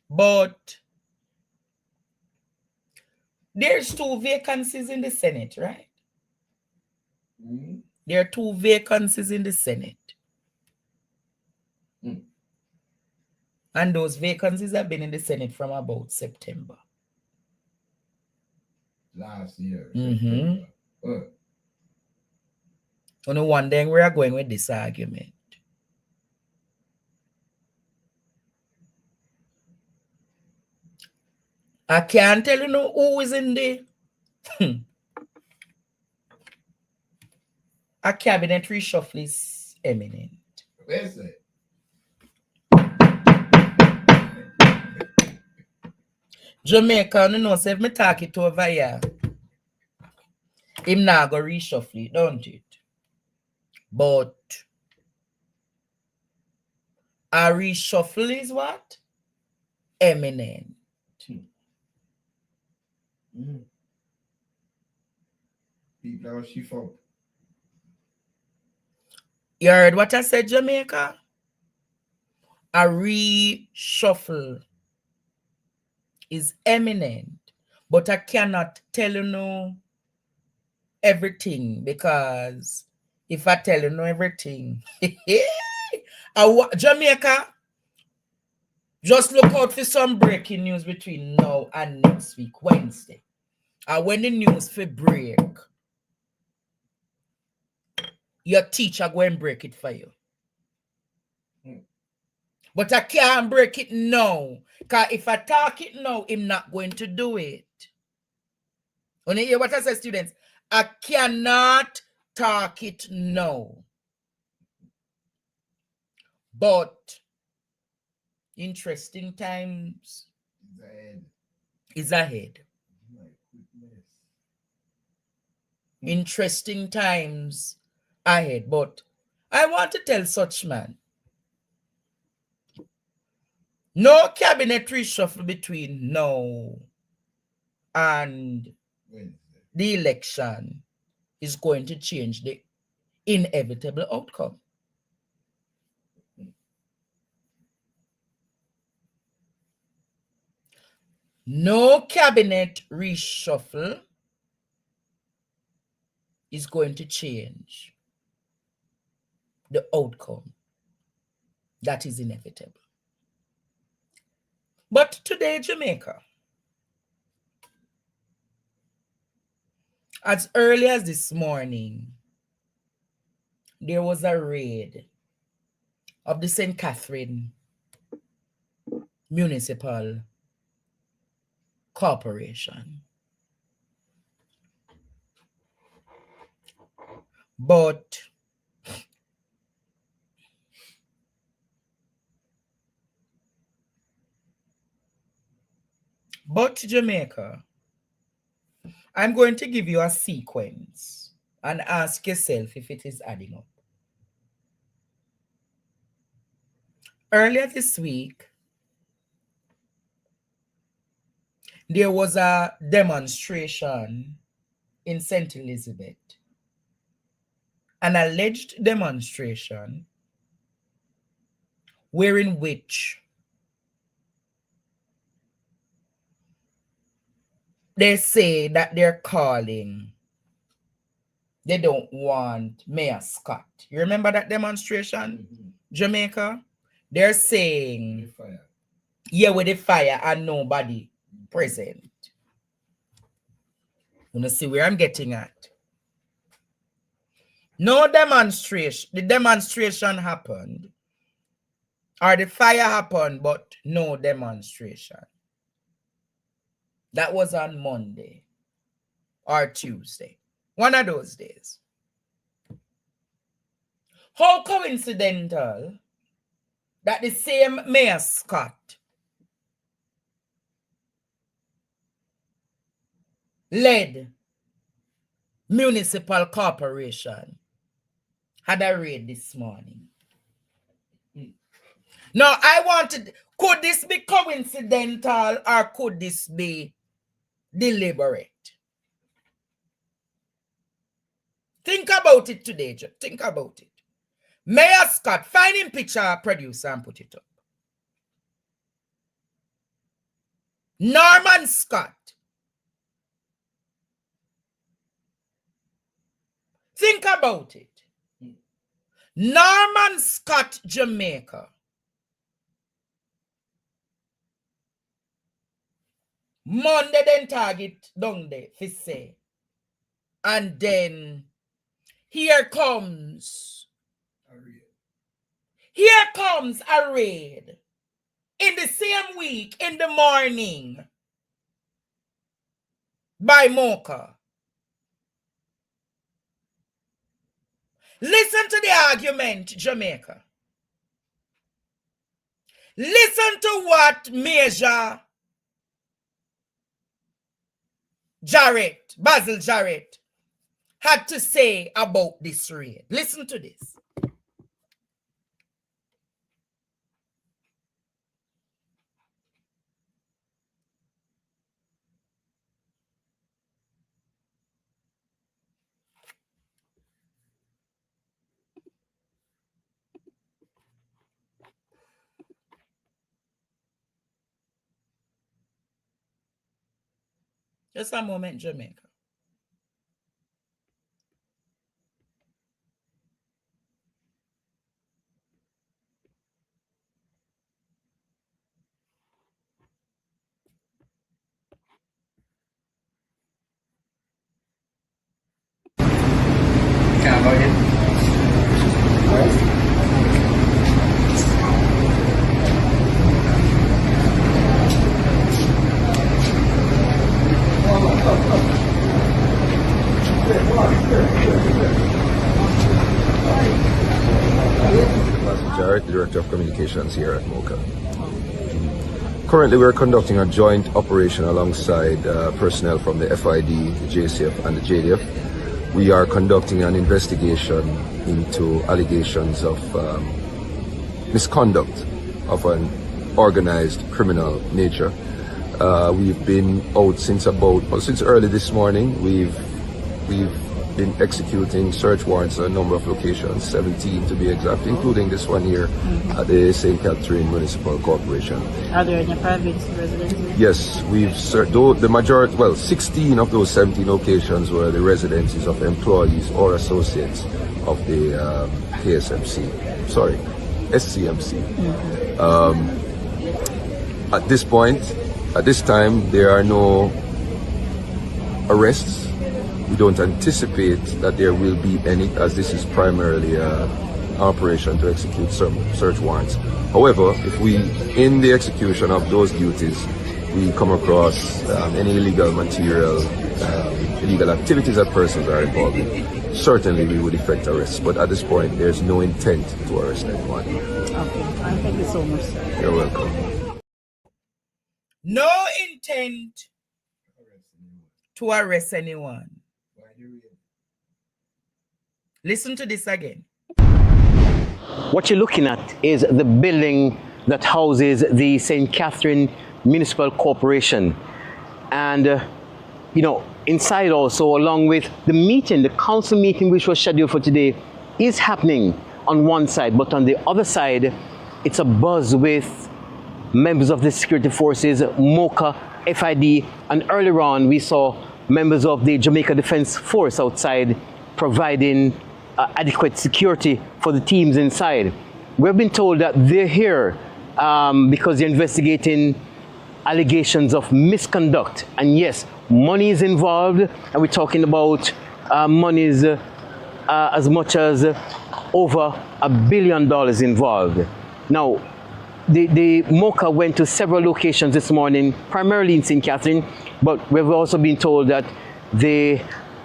But There's 2 vacancies in the Senate, right? There are 2 vacancies in the Senate. And those vacancies have been in the Senate from about September.
Last year.
No wondering where we are going with this argument. I can't tell you who is in the a cabinet reshuffle is imminent.
Where's it?
Jamaica, you know, say if me talk it over here, him now go reshuffle it, don't it? But a reshuffle is what? Eminent.
People are shift up.
You heard what I said, Jamaica? A reshuffle is eminent, but I cannot tell you no everything, because if I tell you no everything, Jamaica, just look out for some breaking news between now and next week, Wednesday. And when the news for break, your teacher go and break it for you. But I can't break it now. Because if I talk it now, I'm not going to do it. When you hear what I say, students, I cannot talk it now. But interesting times is ahead. Interesting times ahead. But I want to tell such man, no cabinet reshuffle between now and the election is going to change the inevitable outcome. No cabinet reshuffle is going to change the outcome that is inevitable. But today, Jamaica, as early as this morning, there was a raid of the St. Catherine Municipal Corporation. But Jamaica, I'm going to give you a sequence and ask yourself if it is adding up. Earlier this week, there was a demonstration in St. Elizabeth, an alleged demonstration wherein which they say that they're calling, they don't want Mayor Scott. You remember that demonstration, Jamaica? They're saying, yeah, with the fire and nobody present. You know, see where I'm getting at. No demonstration. The demonstration happened, or the fire happened, but no demonstration. That was on Monday or Tuesday. One of those days. How coincidental that the same Mayor Scott led municipal corporation had a raid this morning. Now, I wanted, could this be coincidental or could this be deliberate? Think about it today, think about it. Mayor Scott, find him picture, producer, and put it up. Norman Scott about it. Norman Scott, Jamaica. Monday then target down there, fi say. And then here comes a raid. In the same week, in the morning, by Mocha. Listen to the argument, Jamaica. Listen to what Major Jarrett, Basil Jarrett, had to say about this raid. Listen to this. Just a moment, Jamaica.
Can I go ahead?
Jarrett, the Director of Communications here at MOCA. Currently, we're conducting a joint operation alongside personnel from the FID, the JCF, and the JDF. We are conducting an investigation into allegations of misconduct of an organized criminal nature. We've been out since early this morning. We've been executing search warrants at a number of locations, 17 to be exact, including this one here at the St. Catherine Municipal Corporation.
Are there any private residences?
Yes, we've searched the majority, 16 of those 17 locations were the residences of employees or associates of the SCMC. At this time, there are no arrests. We don't anticipate that there will be any, as this is primarily an operation to execute some search warrants. However, if in the execution of those duties, we come across any illegal material, illegal activities that persons are involved in, certainly we would effect arrests. But at this point, there's no intent to arrest anyone.
Okay, thank you so much, sir.
You're welcome.
No intent to arrest anyone. Listen to this again.
What you're looking at is the building that houses the St. Catherine Municipal Corporation. And, inside also, along with the council meeting which was scheduled for today, is happening on one side. But on the other side, it's a buzz with members of the security forces, MOCA, FID, and earlier on we saw members of the Jamaica Defence Force outside providing adequate security for the teams inside. We've been told that they're here because they're investigating allegations of misconduct. And yes, money is involved, and we're talking about monies as much as over $1 billion involved. Now, the MOCA went to several locations this morning, primarily in St. Catherine, but we've also been told that they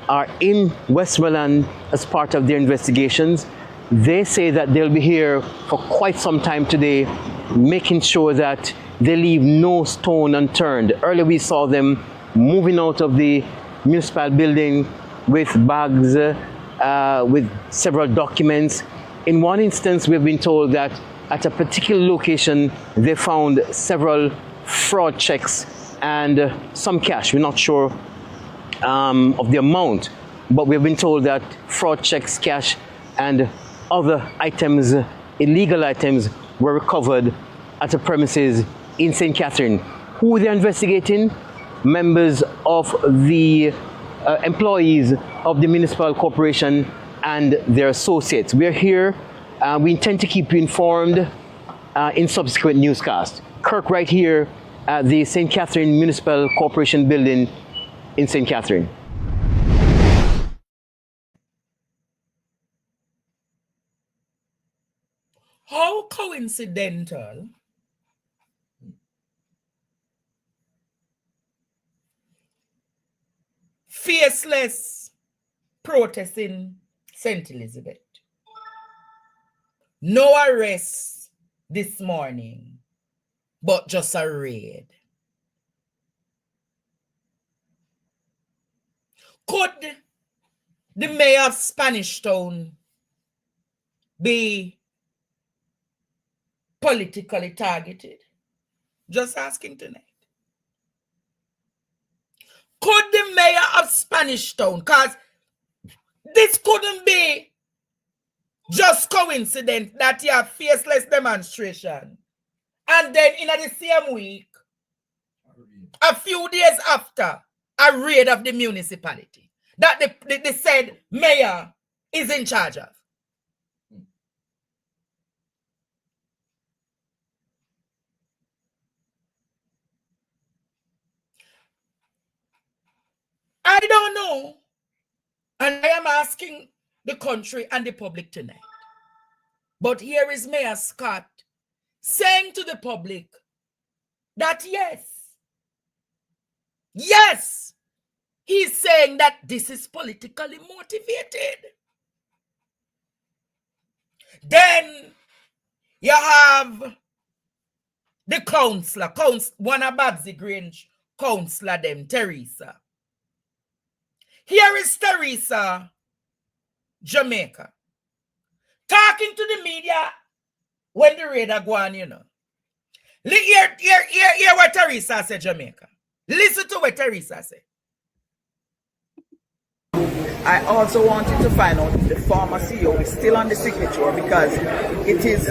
are in Westmoreland as part of their investigations. They say that they'll be here for quite some time today, making sure that they leave no stone unturned. Earlier we saw them moving out of the municipal building with bags, with several documents. In one instance, we've been told that at a particular location, they found several fraud checks and some cash. We're not sure of the amount, but we've been told that fraud checks, cash, and other items, illegal items, were recovered at the premises in St. Catherine. Who they're investigating? Members of the employees of the municipal corporation and their associates. We are here. We intend to keep you informed in subsequent newscasts. Kirk right here at the St. Catherine Municipal Corporation building in St. Catherine.
How coincidental faceless protest in St. Elizabeth. No arrests this morning, but just a raid. Could the mayor of Spanish Town be politically targeted? Just asking tonight. Could the mayor of Spanish Town, because this couldn't be just coincidence that you have faceless demonstration, and then in the same week, a few days after, a raid of the municipality that they said mayor is in charge of. I don't know, and I am asking the country and the public tonight. But here is Mayor Scott saying to the public that yes, he's saying that this is politically motivated. Then you have the councillor, one of Babsy Grange councillor them, Teresa. Here is Teresa, Jamaica, talking to the media when the raid are going, you know. Hear what Teresa said, Jamaica. Listen to what Teresa said.
I also wanted to find out if the former CEO is still on the signature, because it is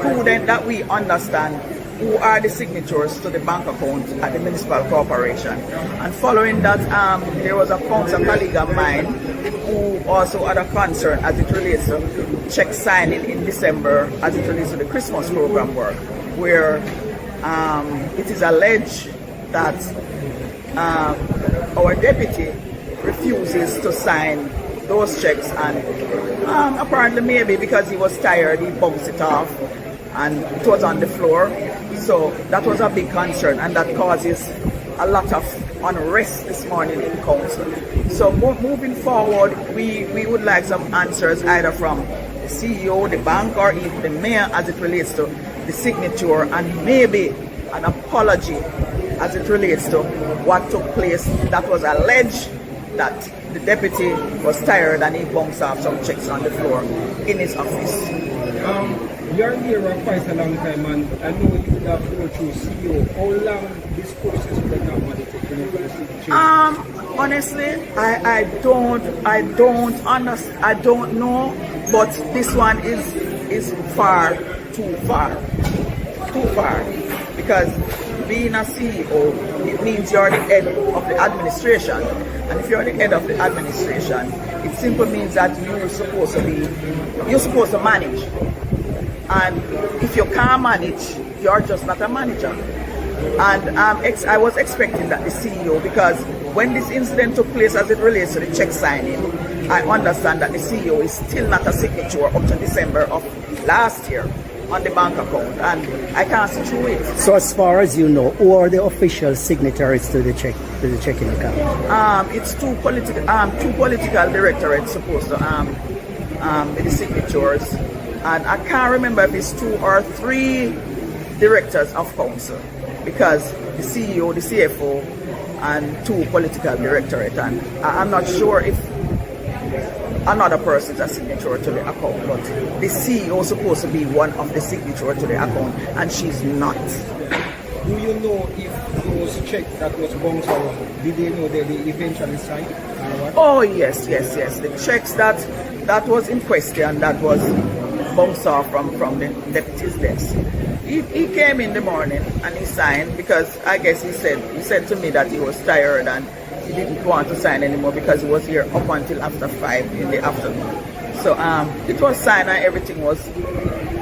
prudent that we understand who are the signatories to the bank account at the municipal corporation. And following that, there was a council colleague of mine who also had a concern as it relates to check signing in December as it relates to the Christmas program work, where it is alleged that our deputy refuses to sign those checks, and apparently maybe because he was tired, he bounced it off and it was on the floor. So that was a big concern, and that causes a lot of unrest this morning in council. So moving forward, we would like some answers either from the CEO, the bank, or even the mayor as it relates to the signature, and maybe an apology as it relates to what took place that was alleged that the deputy was tired and he bounced off some checks on the floor in his office.
You're here for quite a long time, and I know you would have to go through CEO. How long this process would have normally taken?
Honestly, I don't know, but this one is far too far, because being a CEO, it means you're the head of the administration, and if you're the head of the administration, it simply means that you're supposed to manage. And if you can't manage, you're just not a manager. And I was expecting that the CEO, because when this incident took place as it relates to the check signing, I understand that the CEO is still not a signature up to December of last year on the bank account, and I can't see through it.
So as far as you know, who are the official signatories to the checking account?
It's two political directorates supposed to be the signatories. And I can't remember if it's 2 or 3 directors of council, because the CEO, the CFO, and 2 political directorates. And I'm not sure if another person is a signature to the account, but the CEO is supposed to be one of the signatories to the account, and she's not.
Do you know if those checks that was bounced out, did they know that they eventually signed?
Oh, yes. The checks that was in question, that was bounced off from the deputy's desk. He came in the morning and he signed, because I guess he said to me that he was tired and he didn't want to sign anymore because he was here up until after 5 in the afternoon. So it was signed and everything was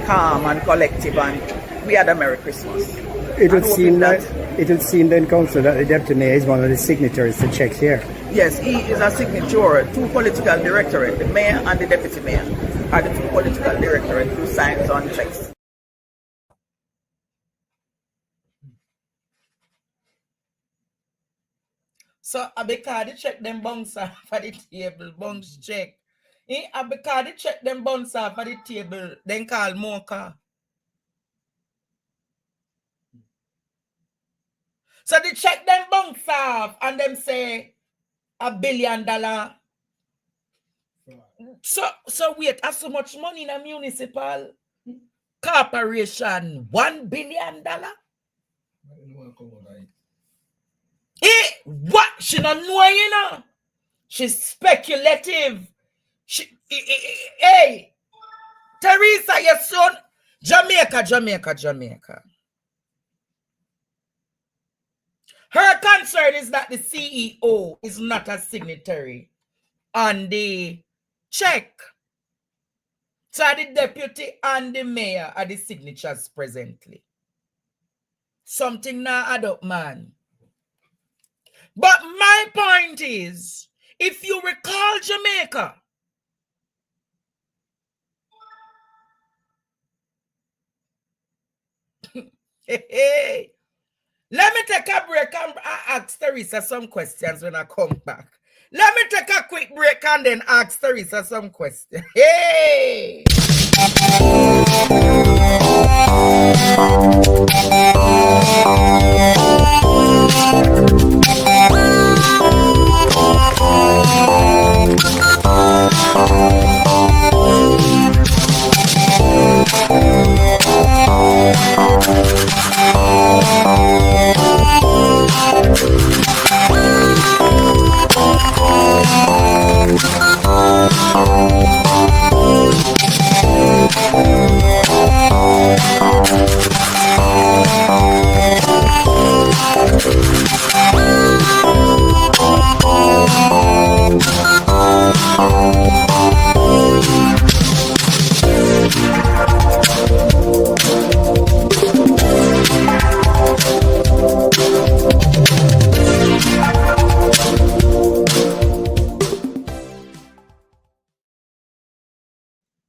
calm and collective, and we had a Merry Christmas.
It would seem then, Council, that the Deputy Mayor is one of the signatories to checks here.
Yes, he is a signature. 2 political directorates, the Mayor and the Deputy Mayor, are the 2 political directorates who signs on checks.
So because they check them bounce off for the table, bounce check. Because they check them bounce off for the table, then call Mocha. So they check them bounce off and them say $1 billion. So wait, that's so much money in a municipal corporation, $1 billion? What? She not know, you know. She's speculative. Hey, Teresa, your son, Jamaica. Her concern is that the CEO is not a signatory on the check. So the deputy and the mayor are the signatures presently. Something now add up, man. But my point is, if you recall Jamaica, hey, let me take a break and ask Teresa some questions when I come back. Let me take a quick break and then ask Teresa some questions. Hey!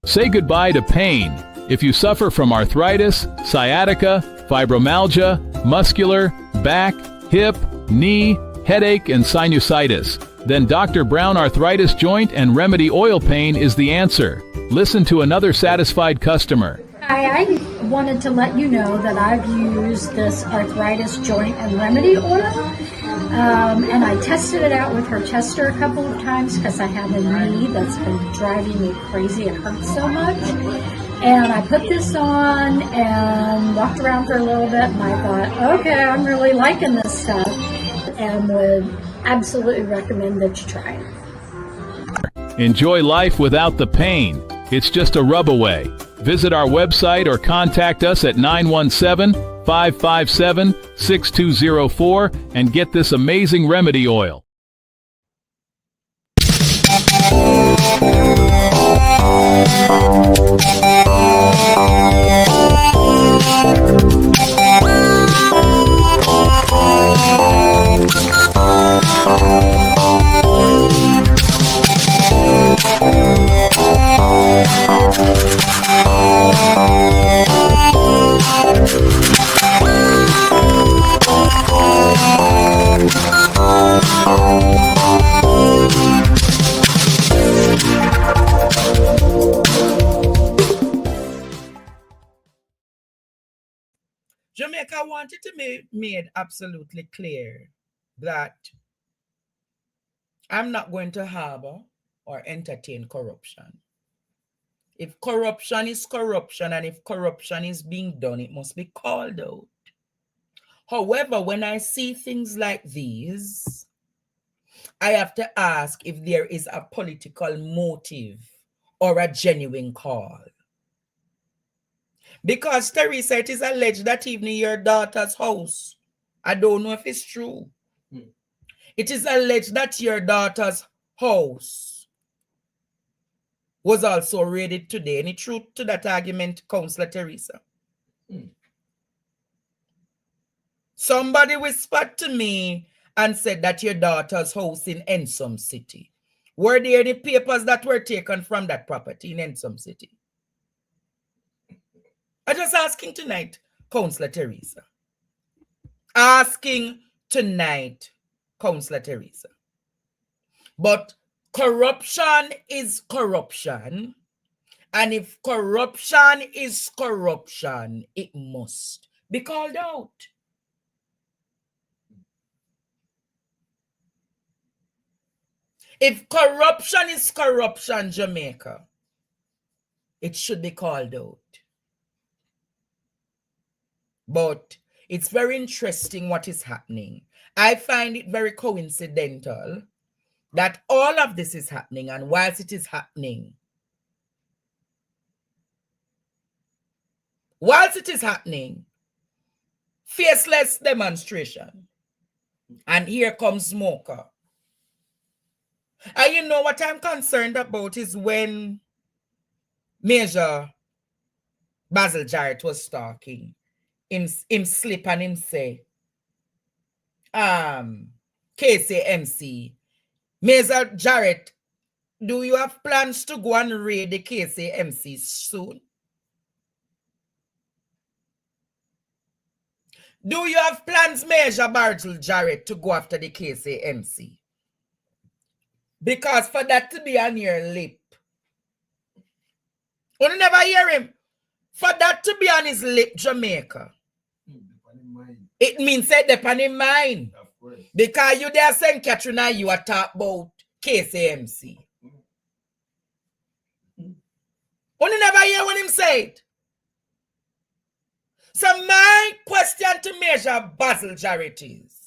Say goodbye to pain. If you suffer from arthritis, sciatica, fibromyalgia, muscular, back, hip, knee, headache, and sinusitis, then Dr. Brown Arthritis Joint and Remedy Oil Pain is the answer. Listen to another satisfied customer.
Hi, I wanted to let you know that I've used this arthritis joint and remedy oil, and I tested it out with her tester a couple of times because I have a knee that's been driving me crazy. It hurts so much. And I put this on and walked around for a little bit, and I thought, okay, I'm really liking this stuff, and would absolutely recommend that you try it.
Enjoy life without the pain. It's just a rub away. Visit our website or contact us at 917-557-6204 and get this amazing remedy oil.
Jamaica wanted to be made absolutely clear that I'm not going to harbor or entertain corruption. If corruption is corruption, and if corruption is being done, it must be called out. However, when I see things like these, I have to ask if there is a political motive or a genuine call. Because, Teresa, it is alleged that even in your daughter's house, I don't know if it's true. It is alleged that your daughter's house was also raided today. Any truth to that argument, Councillor Teresa? Somebody whispered to me and said that your daughter's house in Ensom City. Were there any papers that were taken from that property in Ensom City? I'm just asking tonight, Councillor Teresa. Asking tonight, Councillor Teresa. But corruption is corruption. And if corruption is corruption, it must be called out. If corruption is corruption, Jamaica, it should be called out. But it's very interesting what is happening. I find it very coincidental that all of this is happening, and whilst it is happening, faceless demonstration, and here comes Smoker. And you know what I'm concerned about is when Major Basil Jarrett was talking, him slip and him say, KCMC, Major Jarrett, do you have plans to go and raid the KCMC soon? Do you have plans, Major Basil Jarrett, to go after the KCMC? Because for that to be on your lip, you never hear him. For that to be on his lip, Jamaica, it means that depend in mind. Because you there saying Catherine and you are talk about KCMC. You never hear when him say it. So my question to Major Basil Jarrett is,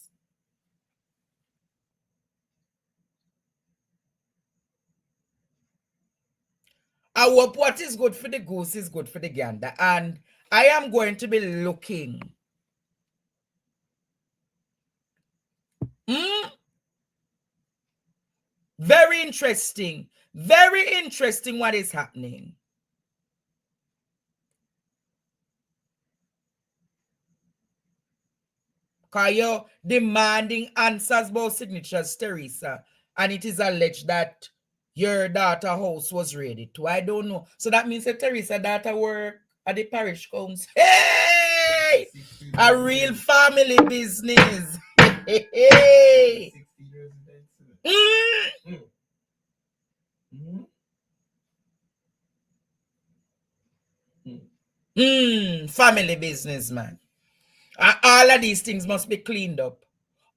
I hope what is good for the goose is good for the gander. And I am going to be looking. Very interesting what is happening. Because you're demanding answers about signatures, Teresa. And it is alleged that your daughter's house was raided too. I don't know. So that means that Teresa daughter work at the Parish Council. Hey! A real family business. Hey! Family business, man. All of these things must be cleaned up.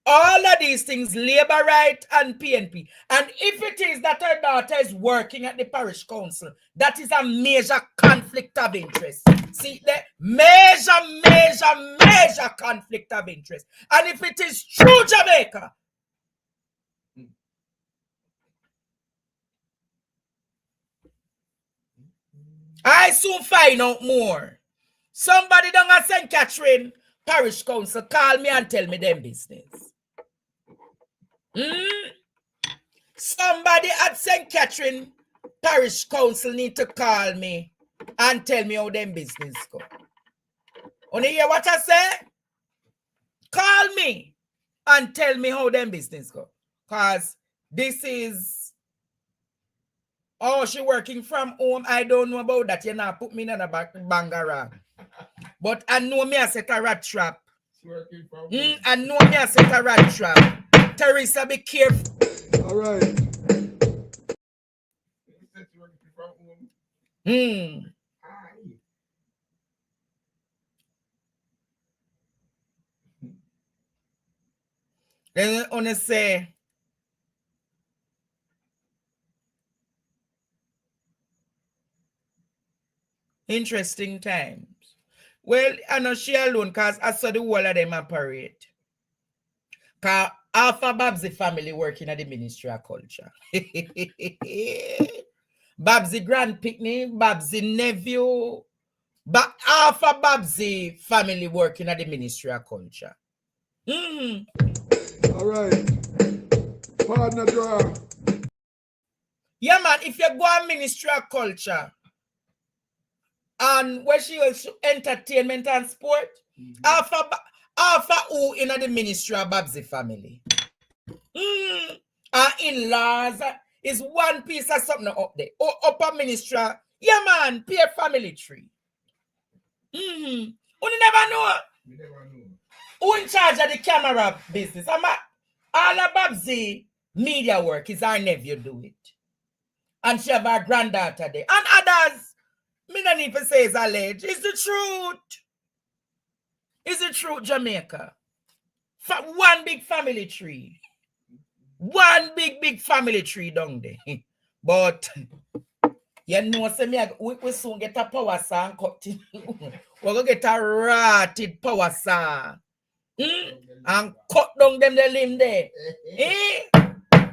All of these things, labor right and PNP. And if it is that her daughter is working at the Parish Council, that is a major conflict of interest. See, the major conflict of interest. And if it is true, Jamaica, I soon find out more. Somebody down at St. Catherine Parish Council call me and tell me them business. Somebody at St. Catherine Parish Council need to call me and tell me how them business go. You hear what I say? Call me and tell me how them business go. Because this is, oh, she working from home. I don't know about that. You know, put me in a bangarang. But I know me I set a rat trap. I know me I set a rat trap. Teresa, be careful.
All right.
Then I want to say, interesting times. Well, I know she alone because I saw the whole of them operate. Because half of Babsy family working at the Ministry of Culture. Babsy grand picnic, Babsy nephew, but half of Babsy family working at the Ministry of Culture.
All right.
partner draw.
Yeah, man, if you go on Ministry of Culture and where she was entertainment and sport, after who in the Ministry of Babsy family. Our in-laws is one piece of something up there. Or upper Ministry. Yeah, man, peer family tree. You never know. Who in charge of the camera business? All of Babsy media work is our nephew do it. And she have her granddaughter there. And others, me don't even say it's alleged. It's the truth. It's the truth, Jamaica. One big family tree. One big family tree down there. But you know, we soon get a power saw and cut it. We're going to get a rotted power saw. And cut down them the limb there.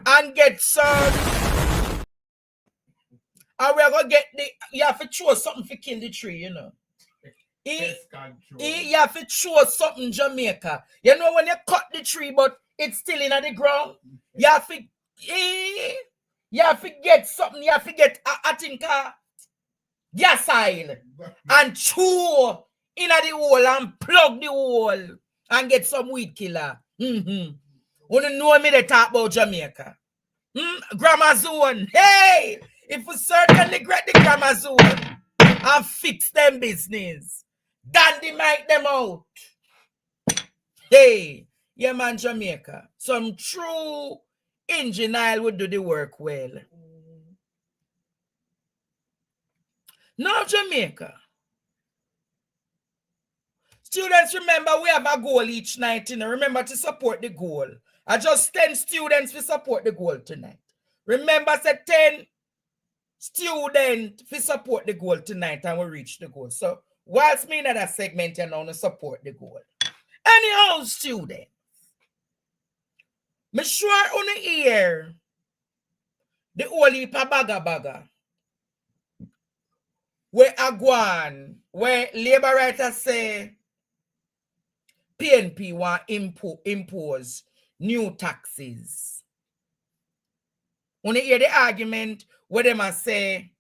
And get some. And we're going to get you have to throw something to kill the tree, you know. You have to throw something, Jamaica. You know when you cut the tree, but it's still in the ground. You have to get something. You have to get, I think, gas oil and chew in the hole and plug the hole and get some weed killer. You know me they talk about Jamaica. Grammar zone. Hey, if we certainly get the grammar zone and fix them business, dandy make them out. Hey, yeah man, Jamaica. Some true engineer would do the work well. Now Jamaica. Students, remember we have a goal each night. You know? Remember to support the goal. I just 10 students to support the goal tonight. Remember, I said 10 students to support the goal tonight and we reach the goal. So, whilst me in that segment, you know, to support the goal. Anyhow, students, me sure on the ear the holy baga where Agwan, where labor writers say PNP want impose new taxes. When you hear the argument where them say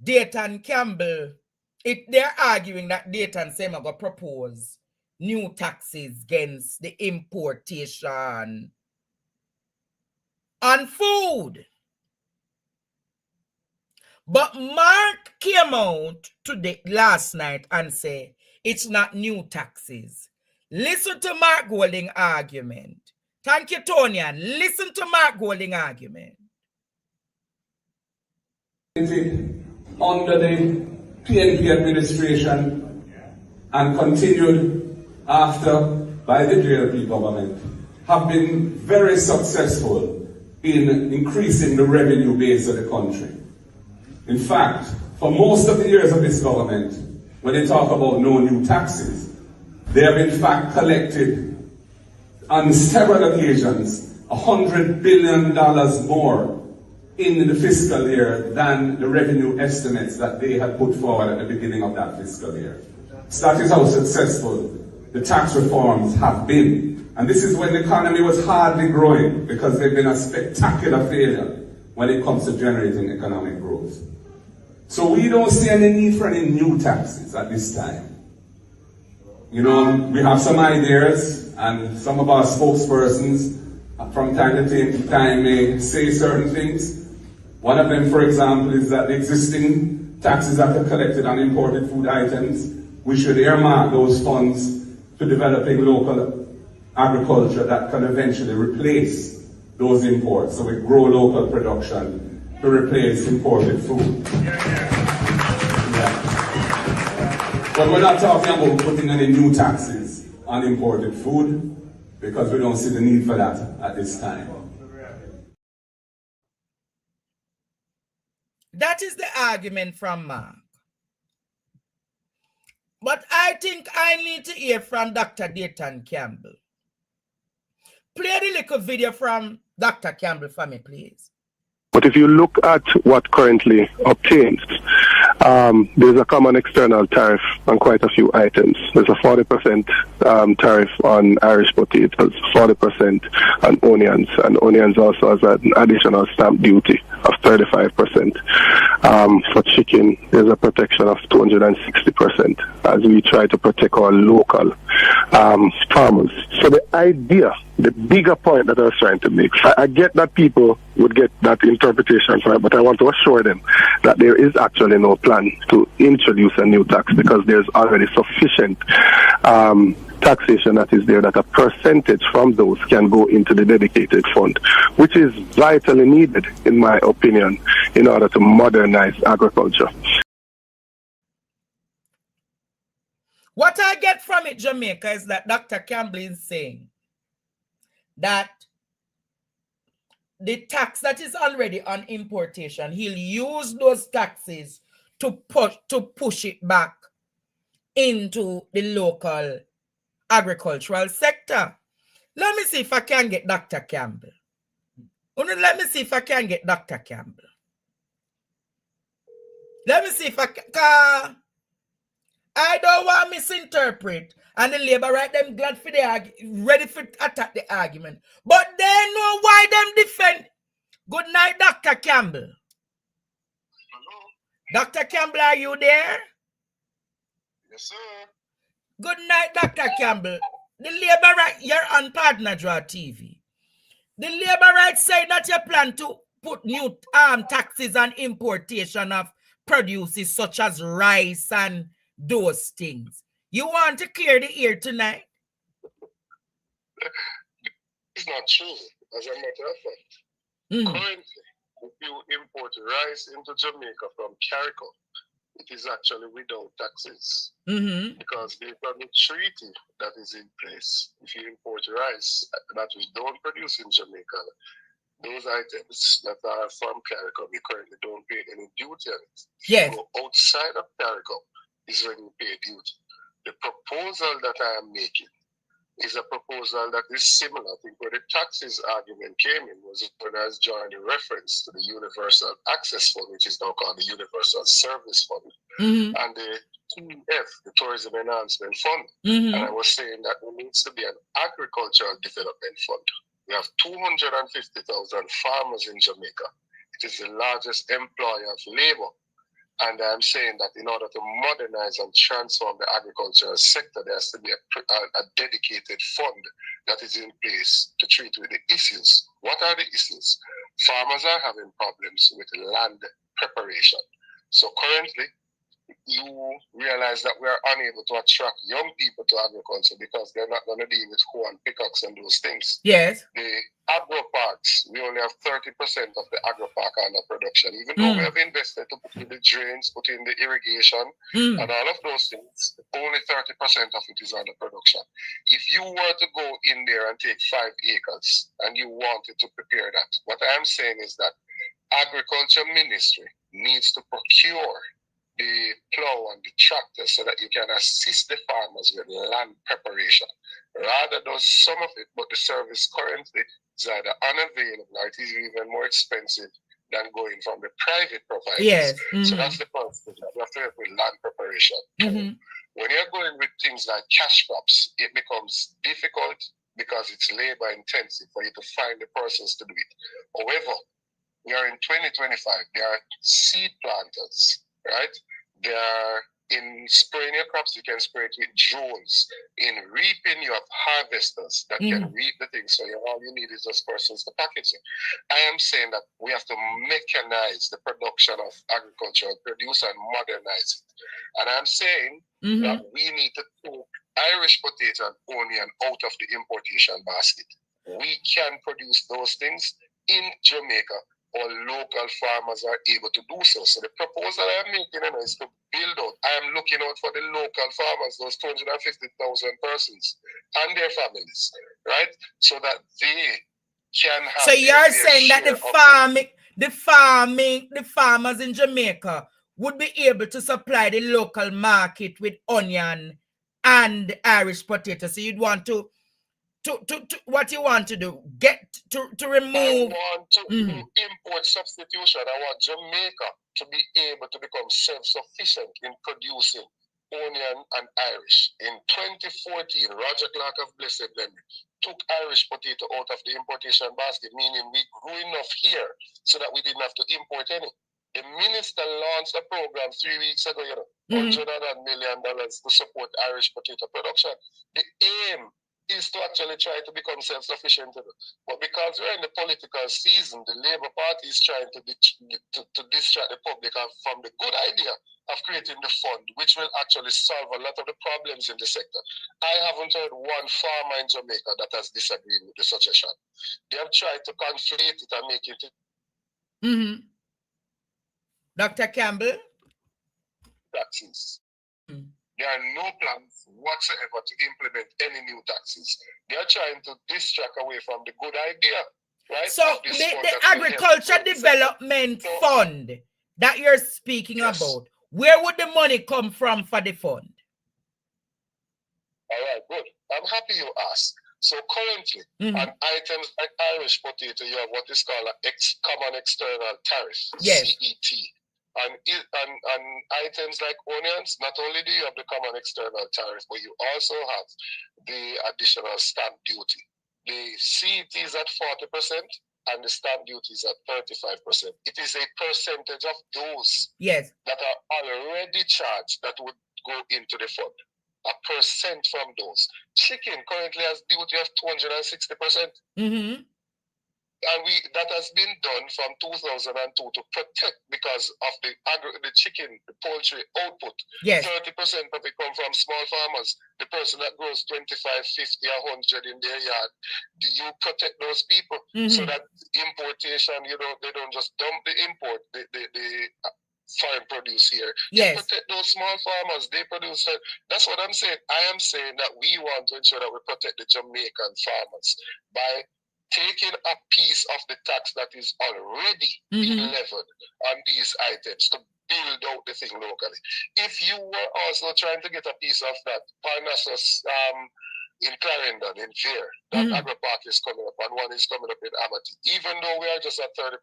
Dayton Campbell, they're arguing that Dayton say I'm going to propose new taxes against the importation on food. But Mark came out today, last night, and said it's not new taxes. Listen to Mark Golding's argument. Thank you, Tonian. Listen to Mark Golding's argument.
Under the PNP administration and continued after by the JLP government have been very successful in increasing the revenue base of the country. In fact, for most of the years of this government, when they talk about no new taxes, they have in fact collected on several occasions $100 billion more in the fiscal year than the revenue estimates that they had put forward at the beginning of that fiscal year. So that is how successful the tax reforms have been. And this is when the economy was hardly growing, because they've been a spectacular failure when it comes to generating economic growth. So we don't see any need for any new taxes at this time. You know, we have some ideas, and some of our spokespersons from time to time may say certain things. One of them, for example, is that the existing taxes that are collected on imported food items, we should earmark those funds to developing local agriculture that can eventually replace those imports. So we grow local production to replace imported food. But we're not talking about putting any new taxes on imported food, because we don't see the need for that at this time.
That is the argument from Mark. But I think I need to hear from Dr. Dayton Campbell. Play the little video from Dr. Campbell for me, please.
But if you look at what currently obtains, there's a common external tariff on quite a few items. There's a 40% tariff on Irish potatoes, 40% on onions, and onions also has an additional stamp duty of 35%. For chicken, there's a protection of 260% as we try to protect our local farmers. So the idea, the bigger point that I was trying to make, I get that people would get that interpretation from it, but I want to assure them that there is actually no plan to introduce a new tax because there's already sufficient taxation that is there, that a percentage from those can go into the dedicated fund, which is vitally needed, in my opinion, in order to modernize agriculture.
What I get from it, Jamaica, is that Dr. Campbell is saying that the tax that is already on importation, he'll use those taxes to push it back into the local agricultural sector. Let me see if I can get Dr. Campbell. Let me see if I can get Dr. Campbell. Let me see if I can. I don't want to misinterpret. And the Labour right them glad for the ready for attack the argument. But they know why them defend. Good night, Dr. Campbell. Hello. Dr. Campbell, are you there?
Yes, sir.
Good night, Dr. Campbell. The Labour right, you're on Partner Draw TV. The Labour right say that you plan to put new taxes on importation of produces such as rice and those things. You want to clear the air tonight?
It's not true, as a matter of fact. Currently, if you import rice into Jamaica from Carrico, it is actually without taxes. Because there's a treaty that is in place. If you import rice that we don't produce in Jamaica, those items that are from Carrico, we currently don't pay any duty on it.
Yes.
If you go outside of Carrico is when you pay duty. The proposal that I am making is a proposal that is similar. I think where the taxes argument came in was when I was drawing a reference to the Universal Access Fund, which is now called the Universal Service Fund, and the TEF, the Tourism Enhancement Fund. And I was saying that there needs to be an agricultural development fund. We have 250,000 farmers in Jamaica. It is the largest employer of labor. And I'm saying that in order to modernize and transform the agricultural sector, there has to be a dedicated fund that is in place to treat with the issues. What are the issues? Farmers are having problems with land preparation. So currently, you realize that we are unable to attract young people to agriculture because they're not going to deal with hoe and pickaxe and those things.
Yes.
The agro parks, we only have 30% of the agro park under production. Even though we have invested to put in the drains, put in the irrigation, and all of those things, only 30% of it is under production. If you were to go in there and take 5 acres and you wanted to prepare that, what I am saying is that Agriculture Ministry needs to procure the plow and the tractor so that you can assist the farmers with land preparation. Rather does some of it, but the service currently is either unavailable or it is even more expensive than going from the private providers.
Yes.
So that's the first thing. You have to help with land preparation. When you're going with things like cash crops, it becomes difficult because it's labor intensive for you to find the persons to do it. However, we are in 2025. There are seed planters, right? They are in spraying your crops, you can spray it with drones. In reaping, you have harvesters that can reap the things. So all you need is just persons to package it. I am saying that we have to mechanize the production of agricultural produce and modernize it. And I'm saying that we need to take Irish potato and onion out of the importation basket. We can produce those things in Jamaica. Or local farmers are able to do so. So the proposal I am making is to build out. I am looking out for the local farmers, those 250,000 persons and their families, right? So that they can have.
So you're saying that the farmers in Jamaica would be able to supply the local market with onion and Irish potato. So you'd want to to what you want to do? Get to remove.
I want to do import substitution. I want Jamaica to be able to become self-sufficient in producing onion and Irish. In 2014, Roger Clark of Blessed Memory took Irish potato out of the importation basket, meaning we grew enough here so that we didn't have to import any. The minister launched a program 3 weeks ago, $100 million to support Irish potato production. The aim is to actually try to become self-sufficient. But because we're in the political season, the Labour Party is trying to distract the public from the good idea of creating the fund, which will actually solve a lot of the problems in the sector. I haven't heard one farmer in Jamaica that has disagreed with the suggestion. They have tried to conflate it and make it.
Dr. Campbell?
Taxes. There are no plans whatsoever to implement any new taxes. They are trying to distract away from the good idea, right?
So the agriculture development fund that you're speaking about, where would the money come from for the fund?
All right, good. I'm happy you asked. So currently, on items like Irish potato, you have what is called a common external tariff, CET. And items like onions, not only do you have the common external tariff, but you also have the additional stamp duty. The CET is at 40% and the stamp duty is at 35%. It is a percentage of those that are already charged that would go into the fund. A percent from those. Chicken currently has duty of 260%. And that has been done from 2002 to protect because of the chicken, the poultry output. 30% of it come from small farmers. The person that grows 25, 50, 100 in their yard. Do you protect those people so that importation, they don't just dump the import, the foreign produce here. You protect those small farmers. They produce. That's what I'm saying. I am saying that we want to ensure that we protect the Jamaican farmers by taking a piece of the tax that is already leveled on these items to build out the thing locally. If you were also trying to get a piece of that, Parnassus in Clarendon, in Veer, that agro park is coming up, and one is coming up in Amity. Even though we are just at 30%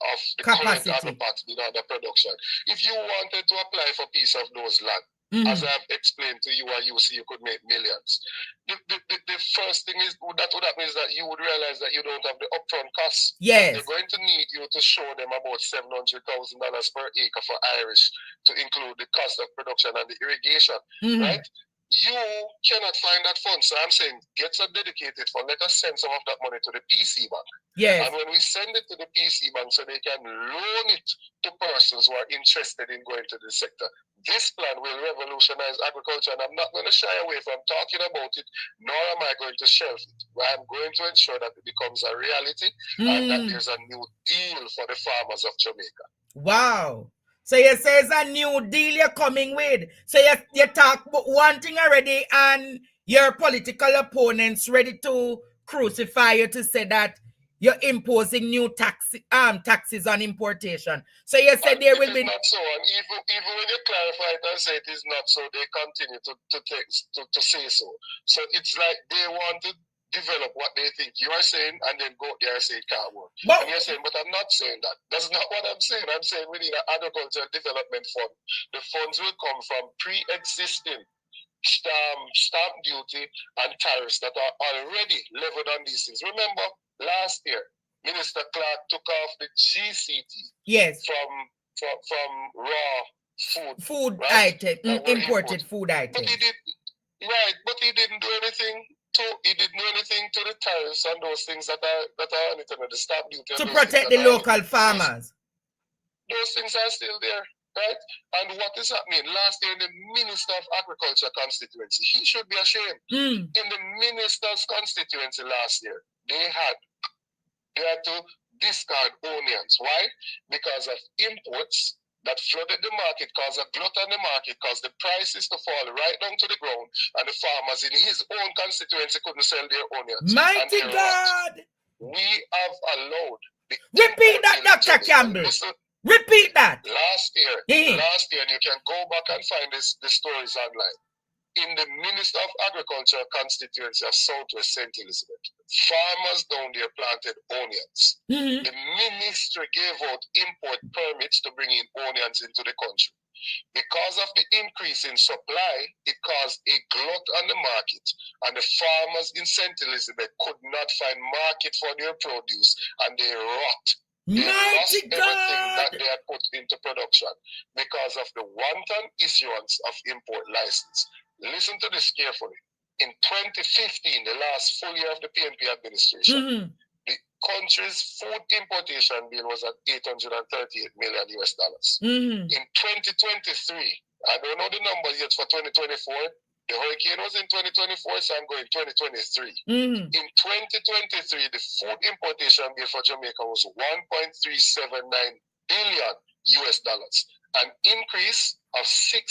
of the capacity. Current agro parks in the production, if you wanted to apply for a piece of those land, as I've explained to you, and you see you could make millions. The first thing is that would happen is that you would realize that you don't have the upfront costs. They're going to need you to show them about $700,000 per acre for Irish to include the cost of production and the irrigation, right? You cannot find that fund. So I'm saying get a dedicated fund. Let us send some of that money to the PC bank. And when we send it to the PC bank so they can loan it to persons who are interested in going to the sector, this plan will revolutionize agriculture. And I'm not going to shy away from talking about it, nor am I going to shelve it. I'm going to ensure that it becomes a reality and that there's a new deal for the farmers of Jamaica.
Wow. So you say it's a new deal you're coming with. So you talk about one thing already and your political opponents ready to crucify you to say that you're imposing new taxes on importation. So you said there will be...
not so. And even when you clarify it and say it is not so, they continue to say so. So it's like they want to develop what they think you are saying and then go there and say it can't work. And you're saying, but I'm not saying that. That's not what I'm saying. I'm saying we need an agricultural development fund. The funds will come from pre-existing stamp duty and tariffs that are already leveled on these things. Remember, last year, Minister Clark took off the GCT from raw food item,
imported food items.
But he didn't do anything. He didn't do anything to the tariffs and those things that are on it under the stamp duty.
To protect the local farmers.
Those things are still there, right? And what is happening? Last year, the Minister of Agriculture constituency, he should be ashamed. In the minister's constituency last year, they had to discard onions. Why? Because of imports that flooded the market, caused a glut on the market, caused the prices to fall right down to the ground, and the farmers in his own constituency couldn't sell their onions.
Mighty God!
We have allowed...
Repeat that, Dr. Campbell! Repeat that!
Last year, and you can go back and find the stories online. in the Minister of Agriculture constituency of Southwest St. Elizabeth, farmers down there planted onions. The ministry gave out import permits to bring in onions into the country. Because of the increase in supply, it caused a glut on the market, and the farmers in St. Elizabeth could not find market for their produce, and they rot. They lost everything that they had put into production because of the wanton issuance of import license. Listen to this carefully. In 2015, the last full year of the PNP administration, the country's food importation bill was at $838 million US dollars. In 2023, I don't know the numbers yet for 2024. The hurricane was in 2024, so I'm going 2023. In 2023, the food importation bill for Jamaica was $1.379 billion US dollars, an increase of 65%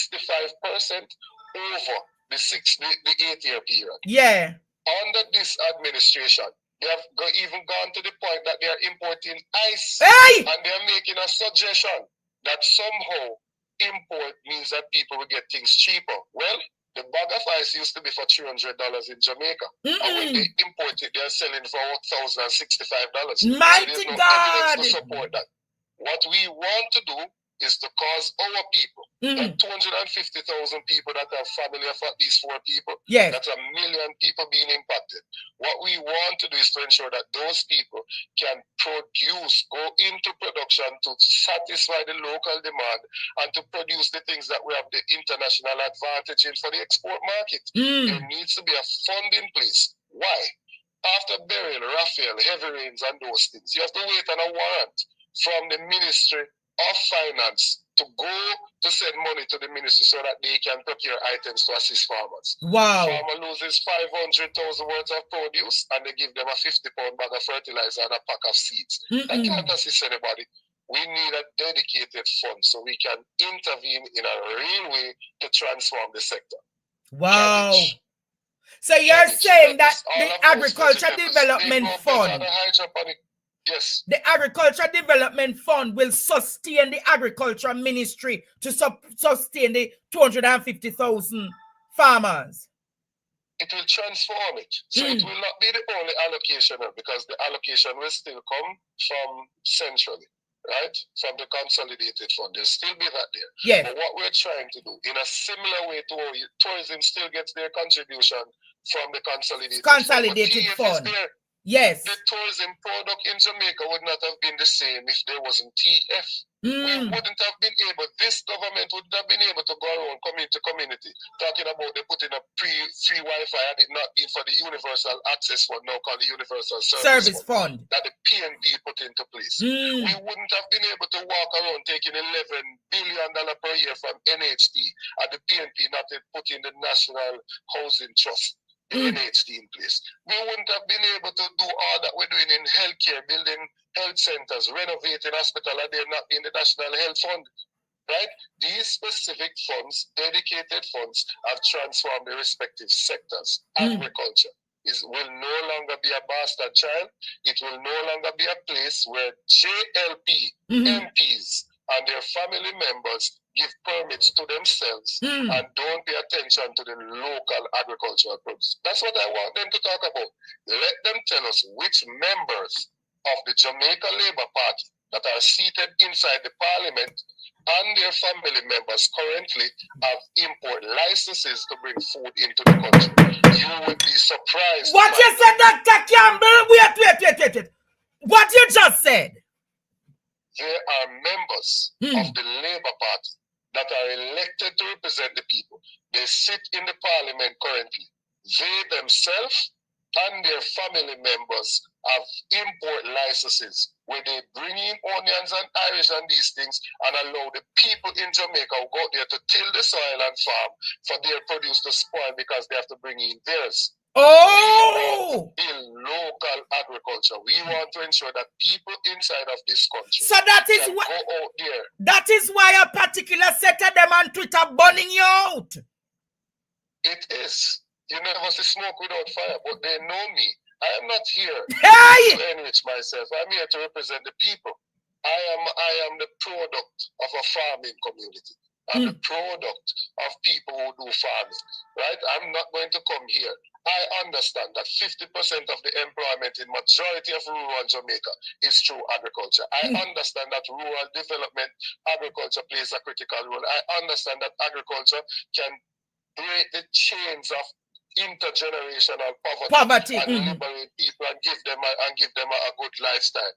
over the 8-year period.
Yeah.
Under this administration, they have even gone to the point that they are importing ice. And they are making a suggestion that somehow import means that people will get things cheaper. Well, the bag of ice used to be for $300 in Jamaica. And when they import it, they're selling for $1,065.
Mighty
so there's no
God!
evidence to support that. What we want to do is to cause our people, that 250,000 people that have family of at least 4 people, that's 1 million people being impacted. What we want to do is to ensure that those people can produce, go into production to satisfy the local demand and to produce the things that we have the international advantage in for the export market. There needs to be a fund in place. Why? After Beryl, Raphael, heavy rains and those things, you have to wait on a warrant from the Ministry of Finance to go to send money to the ministry so that they can procure items to assist farmers.
Wow.
Farmer loses 500,000 worth of produce and they give them a 50-pound bag of fertilizer and a pack of seeds. That can't assist anybody. We need a dedicated fund so we can intervene in a real way to transform the sector.
Wow. So you're saying that the Agriculture Development Fund,
yes,
the Agriculture Development Fund will sustain the Agriculture Ministry to sustain the 250,000 farmers.
It will transform it. So it will not be the only allocation because the allocation will still come from centrally, right? From the consolidated fund. There'll still be that there.
Yes.
But what we're trying to do, in a similar way to how tourism still gets their contribution from the consolidated fund.
Yes.
The tourism product in Jamaica would not have been the same if there wasn't TF. We wouldn't have been able, this government wouldn't have been able to go around community to community talking about they putting up free Wi-Fi had it not been for the Universal Access Fund, now called the Universal Service Fund, that the PNP put into place. We wouldn't have been able to walk around taking $11 billion per year from NHT and the PNP not putting the National Housing Trust. NHT in place. We wouldn't have been able to do all that we're doing in healthcare, building health centers, renovating hospitals, and they're not in the National Health Fund. Right? These specific funds, dedicated funds, have transformed the respective sectors. Agriculture will no longer be a bastard child. It will no longer be a place where JLP, MPs, and their family members give permits to themselves and don't pay attention to the local agricultural produce. That's what I want them to talk about. Let them tell us which members of the Jamaica Labour Party that are seated inside the parliament and their family members currently have import licenses to bring food into the country. You would be surprised.
What you said, Dr. Campbell? Wait. What you just said?
There are members of the Labour Party that are elected to represent the people. They sit in the parliament currently. They themselves and their family members have import licenses where they bring in onions and Irish and these things and allow the people in Jamaica who go there to till the soil and farm for their produce to spoil because they have to bring in theirs.
Oh!
In local agriculture, we want to ensure that people inside of this country.
So that is why
go out there.
That is why a particular set of them on Twitter burning you out.
It is. You never see smoke without fire, but they know me. I am not here to enrich myself. I'm here to represent the people. I am the product of a farming community. and the product of people who do farming, right? I'm not going to come here. I understand that 50% of the employment in majority of rural Jamaica is through agriculture. I understand that rural development, agriculture plays a critical role. I understand that agriculture can break the chains of intergenerational poverty and liberate people and give them a good lifestyle.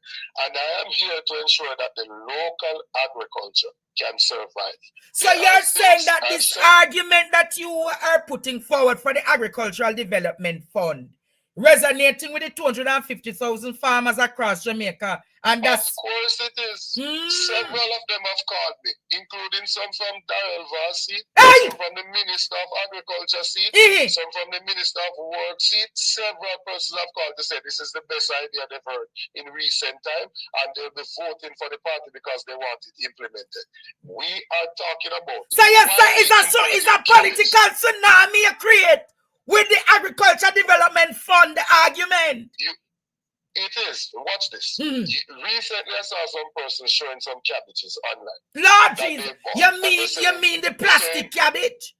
And I am here to ensure that the local agriculture can survive.
So you're saying that this argument that you are putting forward for the Agricultural Development Fund resonating with the 250,000 farmers across Jamaica, and that's...
Of course it is. Several of them have called me, including some from Darrell Varsi, some from the Minister of Agriculture seat, some from the Minister of Work seat. Several persons have called to say this is the best idea they've heard in recent time, and they'll be voting for the party because they want it implemented. We are talking about...
So yes, sir, is a political tsunami you create with the Agriculture Development Fund argument?
It is. Watch this. Recently, I saw some person showing some cabbages online.
Lord Jesus, you mean the plastic cabbage?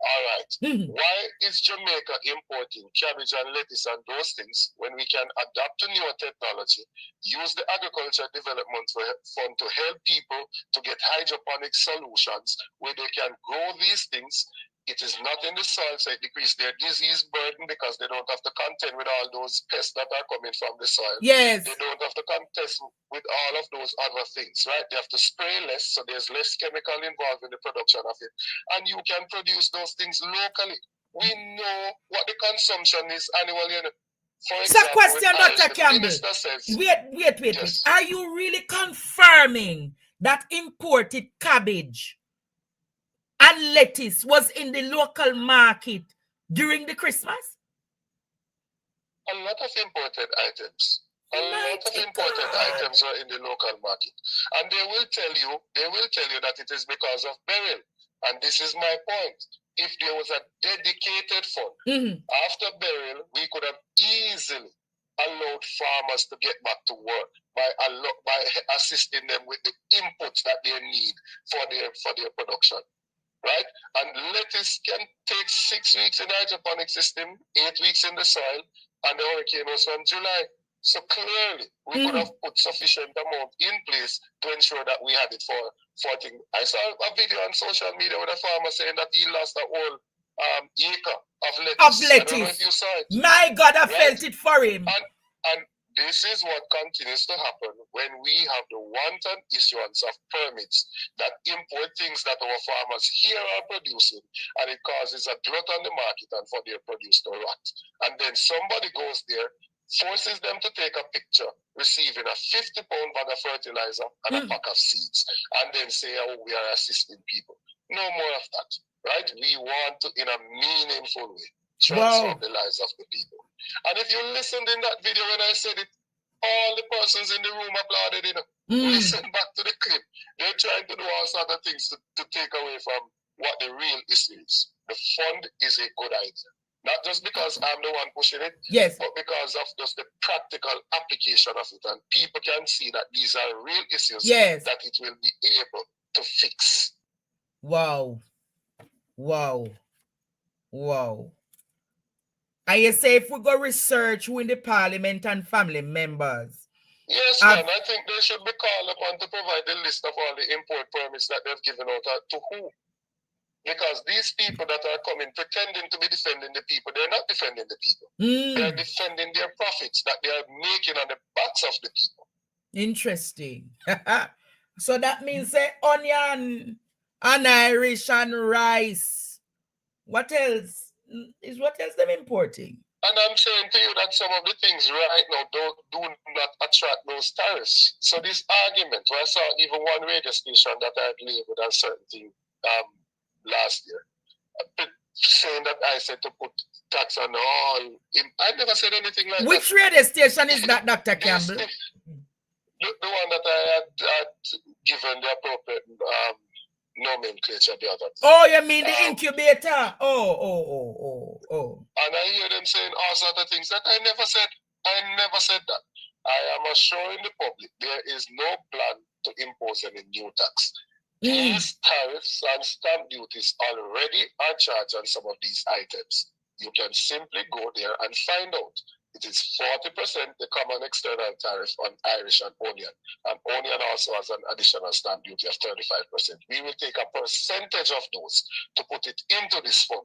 All right. Why is Jamaica importing cabbage and lettuce and those things when we can adapt to newer technology, use the Agriculture Development Fund to help people to get hydroponic solutions where they can grow these things? It is not in the soil, so it decreases their disease burden because they don't have to contend with all those pests that are coming from the soil.
Yes.
They don't have to contest with all of those other things, right? They have to spray less, so there's less chemical involved in the production of it. And you can produce those things locally. We know what the consumption is annually. For example,
question, Dr. Campbell. Wait. Are you really confirming that imported cabbage and lettuce was in the local market during the Christmas?
A lot of imported items. Items are in the local market. And they will tell you that it is because of burial. And this is my point. If there was a dedicated fund, after burial, we could have easily allowed farmers to get back to work by assisting them with the inputs that they need for their production. Right? And lettuce can take 6 weeks in the hydroponic system, 8 weeks in the soil, and the hurricane was from July. So clearly, we could have put sufficient amount in place to ensure that we had it for things. I saw a video on social media with a farmer saying that he lost a whole acre of lettuce. I don't know if you saw it.
My God, I felt it for him.
And this is what continues to happen when we have the wanton issuance of permits that import things that our farmers here are producing, and it causes a glut on the market and for their produce to rot. And then somebody goes there, forces them to take a picture receiving a 50-pound bag of fertilizer and a pack of seeds, and then say, oh, we are assisting people. No more of that, right? We want to, in a meaningful way, transform the lives of the people. And if you listened in that video when I said it, all the persons in the room applauded, Listen back to the clip. They're trying to do all sorts of things to take away from what the real issue is. The fund is a good idea. Not just because I'm the one pushing it, but because of just the practical application of it. And people can see that these are real issues that it will be able to fix.
Wow. And you say if we go research who in the parliament and family members.
Yes, man. I think they should be called upon to provide the list of all the import permits that they've given out to who. Because these people that are coming pretending to be defending the people, they're not defending the people. They're defending their profits that they are making on the backs of the people.
Interesting. So that means onion and Irish and rice. What else? What else they're importing?
And I'm saying to you that some of the things right now do not attract those tariffs. So this argument, where I saw even one radio station that I had labeled a certain thing last year, saying that I said to put tax on all. I never said anything like that.
Which radio station is that, Dr. Campbell?
The one that I had given the appropriate nomenclature the other day.
Oh, you mean the incubator? Oh.
And I hear them saying all sorts of things that I never said. I never said that. I am assuring the public there is no plan to impose any new tax. These tariffs and stamp duties already are charged on some of these items. You can simply go there and find out. It is 40% the common external tariff on Irish and onion. And onion also has an additional stamp duty of 35%. We will take a percentage of those to put it into this fund.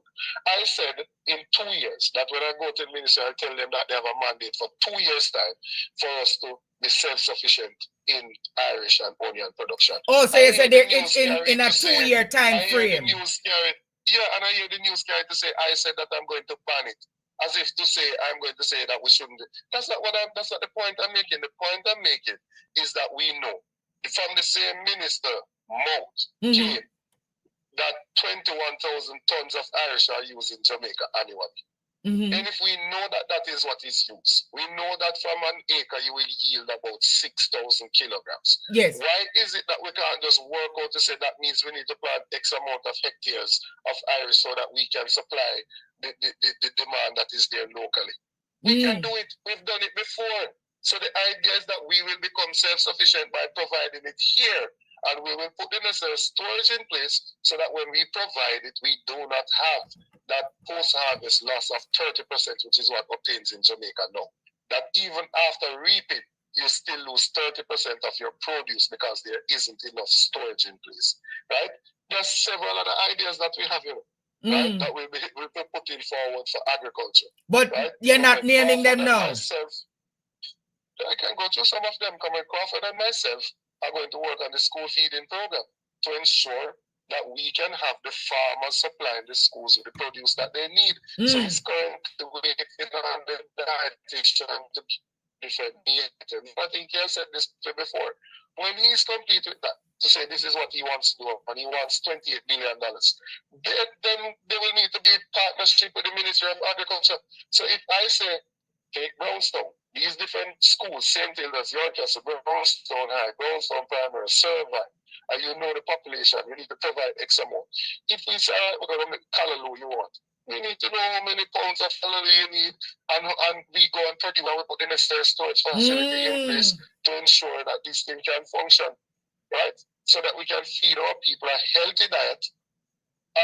I said in 2 years that when I go to the ministry, I'll tell them that they have a mandate for 2 years' time for us to be self-sufficient in Irish and onion production.
Oh, so you said in a 2 year time frame.
And I hear the news carry to say, I said that I'm going to ban it. As if to say, I'm going to say that we shouldn't. That's not the point I'm making. The point I'm making is that we know from the same minister mouth came that 21,000 tons of Irish are used in Jamaica annually. And if we know that that is what is used, we know that from an acre you will yield about 6,000 kilograms.
Yes.
Why is it that we can't just work out to say that means we need to plant X amount of hectares of Irish so that we can supply the demand that is there locally? We can do it. We've done it before. So the idea is that we will become self-sufficient by providing it here. And we will put the necessary storage in place so that when we provide it, we do not have that post-harvest loss of 30%, which is what obtains in Jamaica now. That even after reaping, you still lose 30% of your produce because there isn't enough storage in place, right? There's several other ideas that we have here, right? That we'll be putting forward for agriculture.
But
right?
you're not naming them now.
I can go through some of them. Coming Crawford and myself are going to work on the school feeding program to ensure that we can have the farmers supplying the schools with the produce that they need. So it's currently waiting on the dietitian to different items. I think he has said this before. When he's complete with that, to say this is what he wants to do, and he wants $28 billion, then there will need to be a partnership with the Ministry of Agriculture. So if I say, take Brownstone, these different schools, St. Hilda's, Yorkshire, Brownstone High, Brownstone Primary, Survey, and you know the population, you need to provide X amount. If we say, all right, we're going to make callaloo you want, we need to know how many pounds of callaloo you need, and we go and produce, and we put the necessary storage facility in place to ensure that this thing can function, right? So that we can feed our people a healthy diet,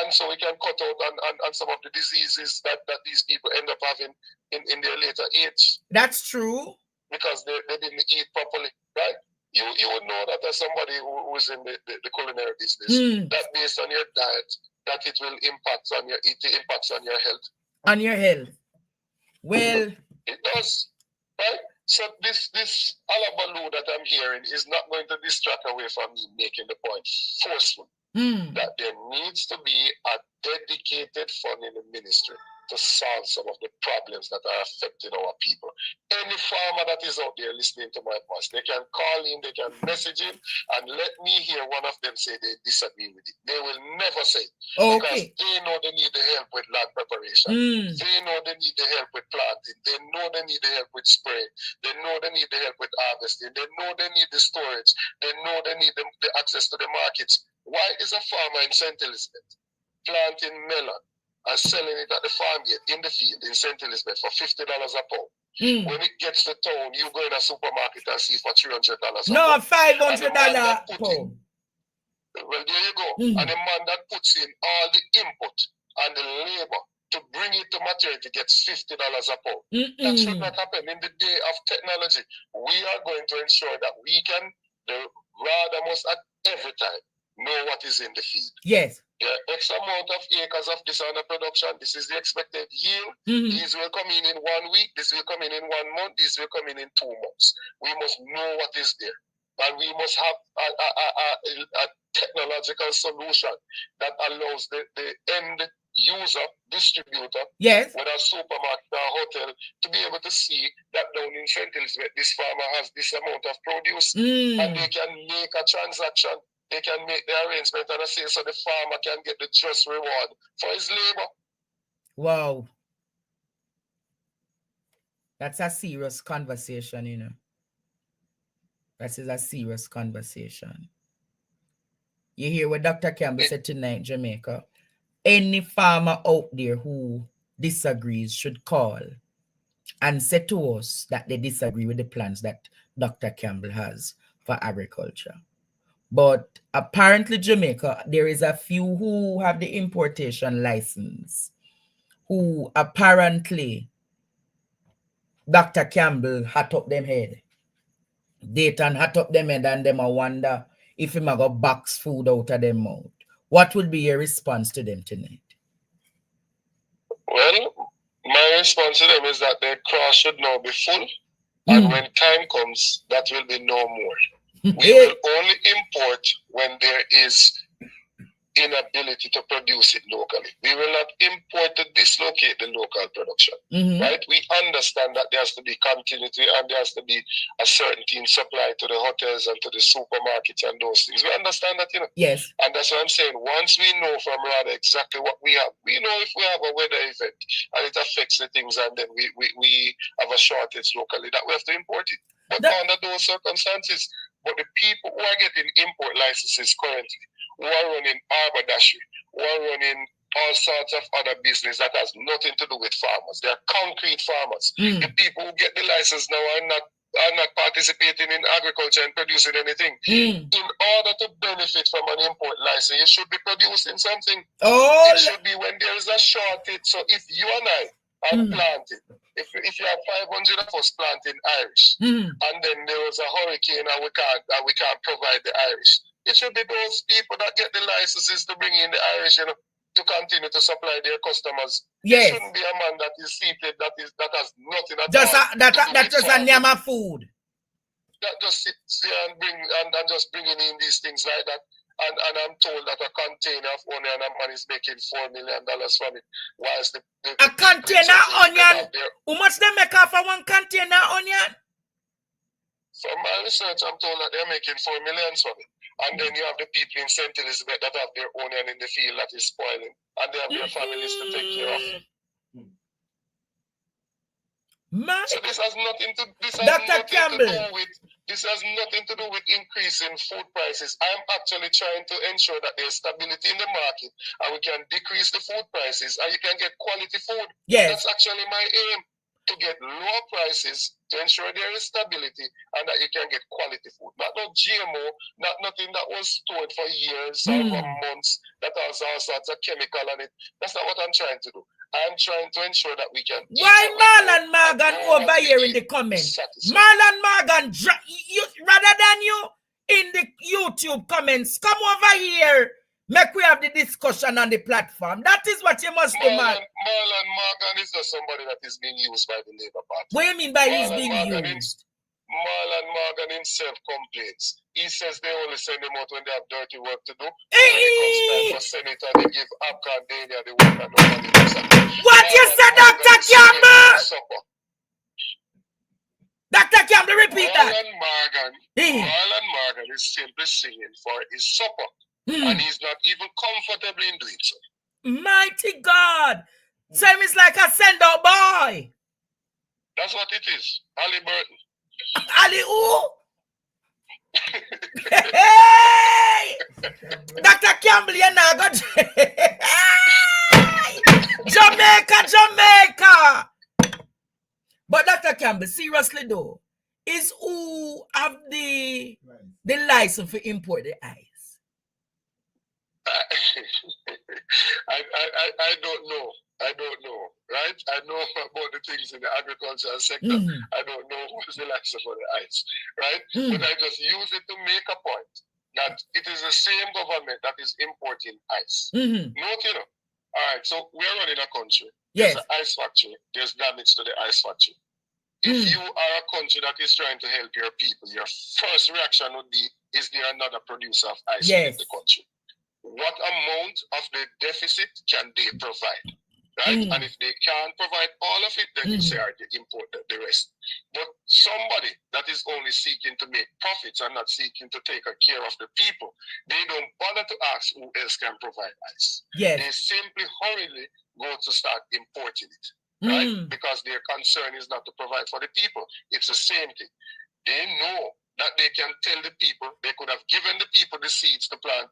and so we can cut out on some of the diseases that these people end up having in their later age.
That's true.
Because they didn't eat properly, right? You would know that as somebody who's in the culinary business, that based on your diet, that it will impact on your health.
On your health. Well,
it does, right? So this alabaloo that I'm hearing is not going to distract away from me making the point forcefully that there needs to be a dedicated fund in the ministry to solve some of the problems that are affecting our people. Any farmer that is out there listening to my voice, they can call in, they can message in, and let me hear one of them say they disagree with it. They will never say it. Because they know they need the help with land preparation. They know they need the help with planting. They know they need the help with spraying. They know they need the help with harvesting. They know they need the storage. They know they need the access to the markets. Why is a farmer in St. Elizabeth planting melon and selling it at the farm gate in the field in St. Elizabeth for $50 a pound? When it gets to town, you go in a supermarket and see for $300 a pound.
No, $500 a pound.
Well, there you go. And the man that puts in all the input and the labor to bring it to maturity gets $50 a pound. That should not happen in the day of technology. We are going to ensure that we can, the rather must at every time, know what is in the field.
Yes.
There are X amount of acres of this under production. This is the expected yield. These will come in 1 week. This will come in 1 month. This will come in 2 months. We must know what is there. And we must have a technological solution that allows the end user, distributor, whether supermarket or hotel, to be able to see that down in St. Elizabeth, this farmer has this amount of produce, and they can make a transaction. They can make the arrangement and say so the farmer can get the just reward for his labor.
Wow. That's a serious conversation, you know. That is a serious conversation. You hear what Dr. Campbell said tonight, Jamaica. Any farmer out there who disagrees should call and say to us that they disagree with the plans that Dr. Campbell has for agriculture. But apparently Jamaica, there is a few who have the importation license, who apparently Dr. Campbell hat up them head. Dayton hat up them head and them a wonder if him a go box food out of them mouth. What would be your response to them tonight?
Well, my response to them is that their cross should now be full, and when time comes, that will be no more. We will only import when there is inability to produce it locally. We will not import to dislocate the local production. Right? We understand that there has to be continuity and there has to be a certainty in supply to the hotels and to the supermarkets and those things. We understand that, you know.
Yes.
And that's what I'm saying. Once we know from rather exactly what we have, we know if we have a weather event and it affects the things and then we have a shortage locally, that we have to import it. But under those circumstances, but the people who are getting import licenses currently, who are running haberdashery, who are running all sorts of other business that has nothing to do with farmers. They are concrete farmers. The people who get the license now are not participating in agriculture and producing anything. In order to benefit from an import license, you should be producing something. It should be when there is a shortage. So if you and I are planting, if you have 500 of us planting Irish, and then there was a hurricane and we can't provide the Irish, it should be those people that get the licenses to bring in the Irish, you know, to continue to supply their customers.
Yes.
It shouldn't be a man that is seated that has nothing at
Just
all.
that just a nyama food.
That just sits there and just bringing in these things like that. And I'm told that a container of onion and man is making $4 million from it. Whilst
a container onion? How much they make off of one container onion?
From my research, I'm told that they're making $4 million from it. And then you have the people in St. Elizabeth that have their onion in the field that is spoiling. And they have their families to take care of. So this has nothing to do with increasing food prices. I'm actually trying to ensure that there's stability in the market and we can decrease the food prices and you can get quality food.
Yes.
That's actually my aim, to get lower prices to ensure there is stability and that you can get quality food. Not no GMO, not nothing that was stored for years or for months that has all sorts of chemical on it. That's not what I'm trying to do. I'm trying to ensure that we can.
Why Marlon Morgan over here in the comments? Marlon Morgan, rather than you in the YouTube comments, come over here. Make we have the discussion on the platform. That is what you must do, man.
Marlon Morgan is just somebody that is being used by the Labour Party.
What do you mean by he's being used?
Marlon Morgan himself complains. He says they only send him out when they have dirty work to do. When it comes time for senator, they give Abka and Dania the work and nobody does that.
What you said, Dr. Campbell? Dr. Campbell, repeat that.
Marlon Morgan is simply singing for his supper. And he's not even comfortable in doing so.
Mighty God. Same is like a send-out boy.
That's what it is. Ali Burton.
Ali who? Hey! Dr. Campbell, you're not good. Jamaica. But Dr. Campbell, seriously though, is who have the license for import the ice?
I don't know, right? I know about the things in the agricultural sector. I don't know who's the license for the ice, right? But I just use it to make a point that it is the same government that is importing ice. Note, you know. All right, so we're running a country. There's an ice factory. There's damage to the ice factory. If you are a country that is trying to help your people, your first reaction would be, is there another producer of ice in the country? What amount of the deficit can they provide? Right? And if they can't provide all of it, then you say, all right, they import the rest. But somebody that is only seeking to make profits and not seeking to take care of the people, they don't bother to ask who else can provide ice. They simply hurriedly go to start importing it. Right? Because their concern is not to provide for the people. It's the same thing. They know that they can tell the people, they could have given the people the seeds to plant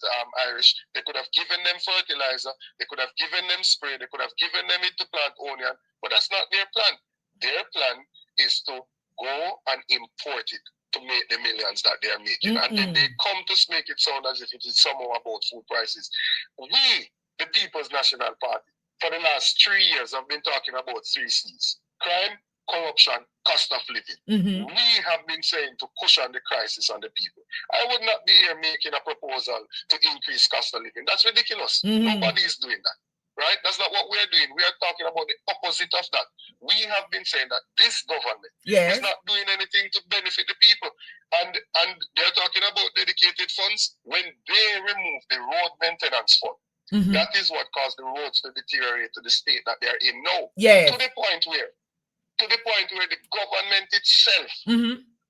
Irish, they could have given them fertilizer, they could have given them spray, they could have given them it to plant onion, but that's not their plan. Their plan is to go and import it. to make the millions that they are making. And then they come to make it sound as if it is somehow about food prices. We, the People's National Party, for the last 3 years have been talking about 3 C's. Crime, corruption, cost of living. We have been saying to cushion the crisis on the people. I would not be here making a proposal to increase cost of living. That's ridiculous. Nobody is doing that. Right? That's not what we're doing. We are talking about the opposite of that. We have been saying that this government is not doing anything to benefit the people. And they're talking about dedicated funds when they remove the road maintenance fund. That is what caused the roads to deteriorate to the state that they're in now. To the point where the government itself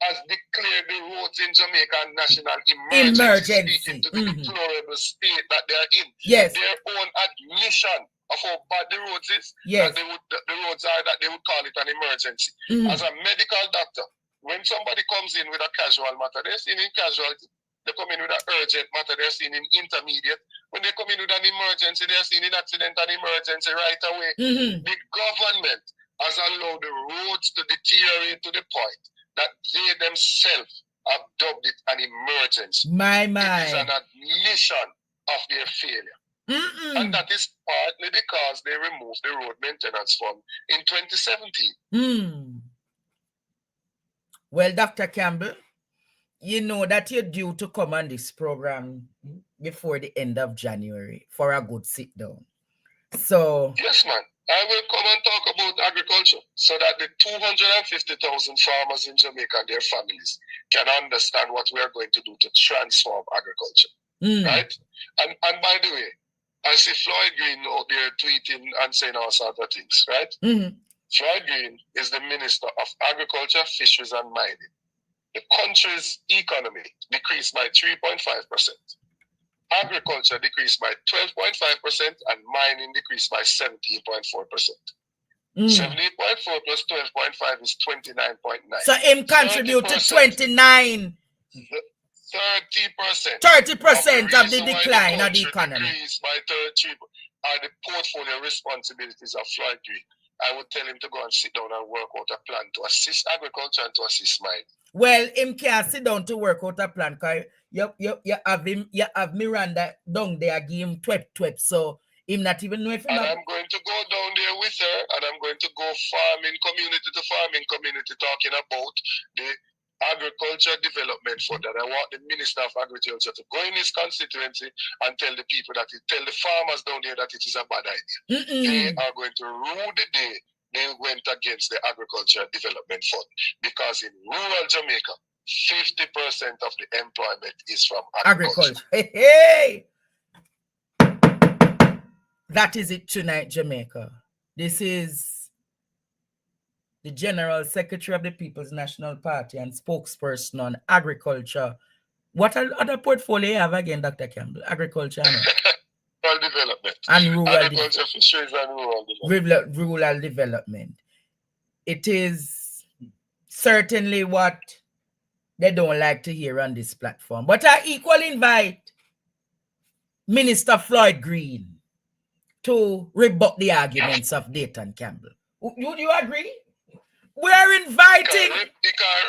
has declared the roads in Jamaica a national emergency. Speaking to the deplorable state that they are in. Their own admission of how bad the roads is, that the roads are, that they would call it an emergency. As a medical doctor, when somebody comes in with a casual matter, they're seen in casualty. They come in with an urgent matter, they're seen in intermediate. When they come in with an emergency, they're seen in accident and emergency right away. The government has allowed the roads to deteriorate to the point that they themselves have dubbed it an emergency. It is an admission of their failure. And that is partly because they removed the road maintenance fund in 2017.
Well, Dr. Campbell, you know that you're due to come on this program before the end of January for a good sit down. So
yes, man. I will come and talk about agriculture so that the 250,000 farmers in Jamaica and their families can understand what we are going to do to transform agriculture. Right? And by the way, I see Floyd Green out there tweeting and saying all sorts of things, right? Floyd Green is the Minister of Agriculture, Fisheries and Mining. The country's economy decreased by 3.5%. Agriculture decreased by 12.5% and mining decreased by 17.4%. 17.4 plus 12.5 is 29.9.
So him contributed 29. 30% of the decline of the economy.
Decreased by 33 are the portfolio responsibilities of Floyd Green. I would tell him to go and sit down and work out a plan to assist agriculture and to assist mining.
Well, him can't sit down to work out a plan because you have Miranda down there give him twep. So him not even know if
I'm going to go down there with her and I'm going to go farming community to farming community talking about the agriculture development fund. And I want the Minister of Agriculture to go in his constituency and tell the people tell the farmers down there that it is a bad idea. They are going to rue the day they went against the Agriculture Development Fund, because in rural Jamaica, 50% of the employment is from agriculture.
Hey! That is it tonight, Jamaica. This is the General Secretary of the People's National Party and spokesperson on agriculture. What other portfolio you have again, Dr. Campbell? Agriculture and
rural development.
And rural
agriculture, fisheries, and rural development.
Rural development. It is certainly what they don't like to hear on this platform. But I equally invite Minister Floyd Green to rebut the arguments of Dayton Campbell. Would you agree? We're inviting...
He can't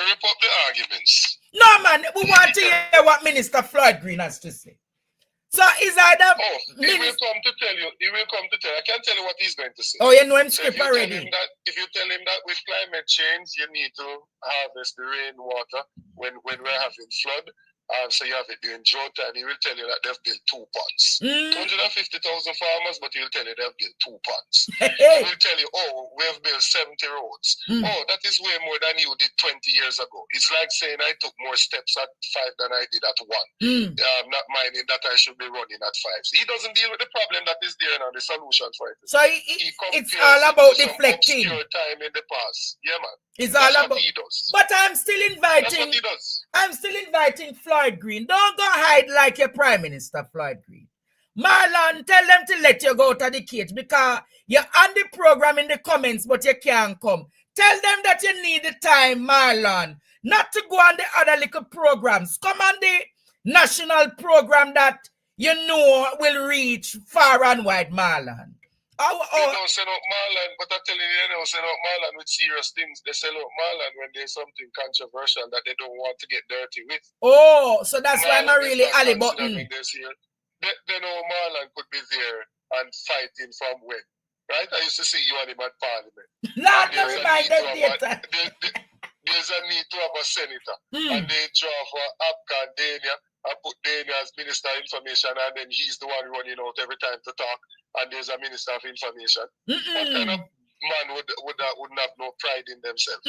rip up the arguments.
No, man. We want to hear what Minister Floyd Green has to say. So is either...
he will come to tell you. I can tell you what he's going to say.
Oh, you know him script already.
If you tell him that with climate change, you need to harvest the rainwater when we're having flood. So you have it during drought time. He will tell you that they've built 2 ponds. 250,000 farmers, but he'll tell you they've built 2 ponds. He will tell you, we've built 70 roads. That is way more than you did 20 years ago. It's like saying I took more steps at 5 than I did at 1. Not minding that I should be running at 5. He doesn't deal with the problem that is there now, the solution for it.
So it's all about deflecting.
Time in the past. Yeah, man.
It's all about. He does. But I'm still inviting.
That's what he does.
I'm still inviting Floyd Green. Don't go hide like your Prime Minister, Floyd Green. Marlon, tell them to let you go to the cage because you're on the program in the comments, but you can't come. Tell them that you need the time, Marlon, not to go on the other little programs. Come on the national program that you know will reach far and wide, Marlon.
They don't send out Marlon, but I tell you, they don't send out Marlon with serious things. They send out Marlon when there's something controversial that they don't want to get dirty with.
Oh, so that's why
Marlon
I'm really Ali
when
Button.
they know Marlon could be there and fighting from when. Right? I used to see you and him at Parliament.
Not to remind them data.
There's a need to have a senator. And they draw for Abka and Dania and put Dania as Minister of Information, and then he's the one running out every time to talk, and there's a Minister of Information. What kind of man wouldn't have no pride in themselves?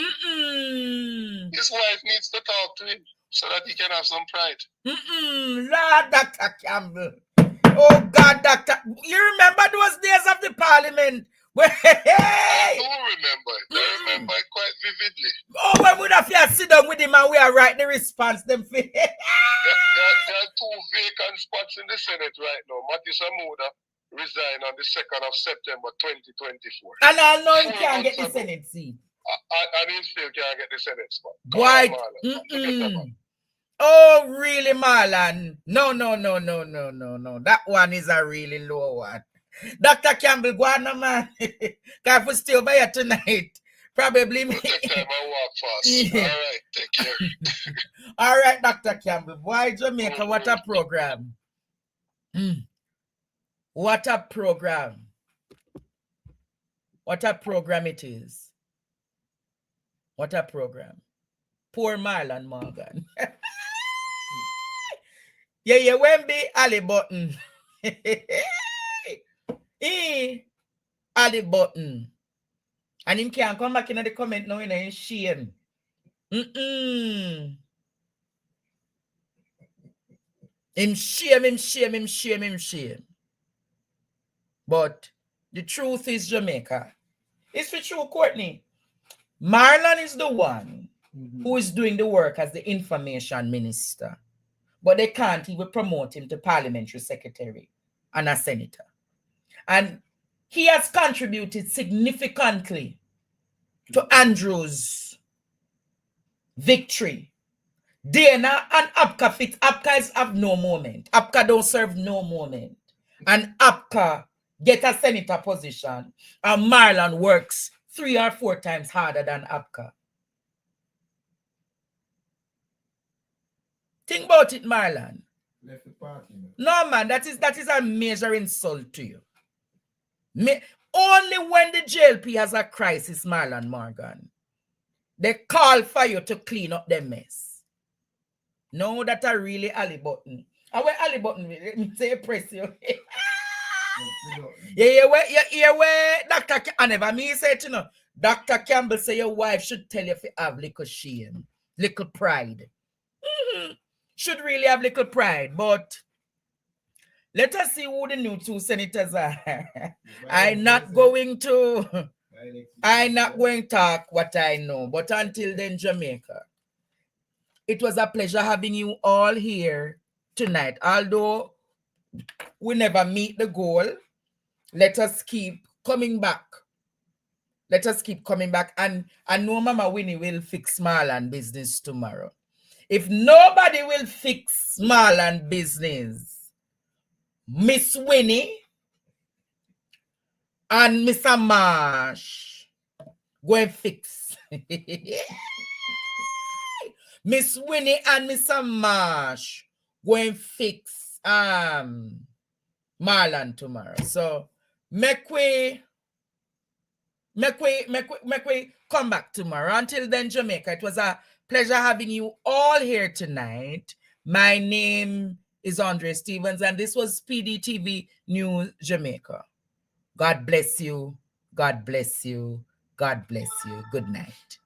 His wife needs to talk to him so that he can have some pride.
Lord, Dr. Campbell. Oh God, Doctor, you remember those days of the Parliament?
I do remember it. I remember it quite vividly.
Oh, when would have to sit down with him and we are write the response them for?
There are 2 vacant spots in the Senate right now. Matthew Samuda resigned on the 2nd of September 2024.
And I know he can't get the Senate seat.
And he still can't get the Senate spot.
Why? Oh, really, Marlon? No. That one is a really low one. Dr. Campbell, go on, man. Because we stay over here tonight, probably me.
Take time and walk fast. All right, take care.
All right, Dr. Campbell. Why Jamaica? What a program. What a program. What a program it is. What a program. Poor Marlon Morgan. Yeah, Wemby, Ali Button. Ali Button. And him can't come back in the comment now in shame. Him shame. But the truth is, Jamaica, it's for true, Courtney. Marlon is the one who is doing the work as the information minister. But they can't even promote him to parliamentary secretary and a senator. And he has contributed significantly to Andrew's victory. Dana and Apka fit. Apka have no moment. Apka don't serve no moment. And Apka get a senator position. And Marlon works 3 or 4 times harder than Apka. Think about it, Marlon. No, man, that is a major insult to you. Only when the JLP has a crisis, Marlon Morgan, they call for you to clean up the mess. No, that are really Ali Button. And where Ali Button, let me say press you. where Dr. I never me say it, you know. Dr. Campbell say your wife should tell you if you have little shame, little pride. Should really have little pride, but let us see who the new 2 senators are. I'm not going to talk what I know, but until then, Jamaica, it was a pleasure having you all here tonight. Although we never meet the goal, let us keep coming back. Let us keep coming back, and I know Mama Winnie will fix Marlon business tomorrow. If nobody will fix Marlon business, Miss Winnie and Mr. Marsh go and fix. Miss Winnie and Mr. Marsh go and fix Marlon tomorrow. So make we come back tomorrow. Until then, Jamaica, it was a pleasure having you all here tonight. My name is Andre Stevens, and this was PDTV News Jamaica. God bless you. God bless you. God bless you. Good night.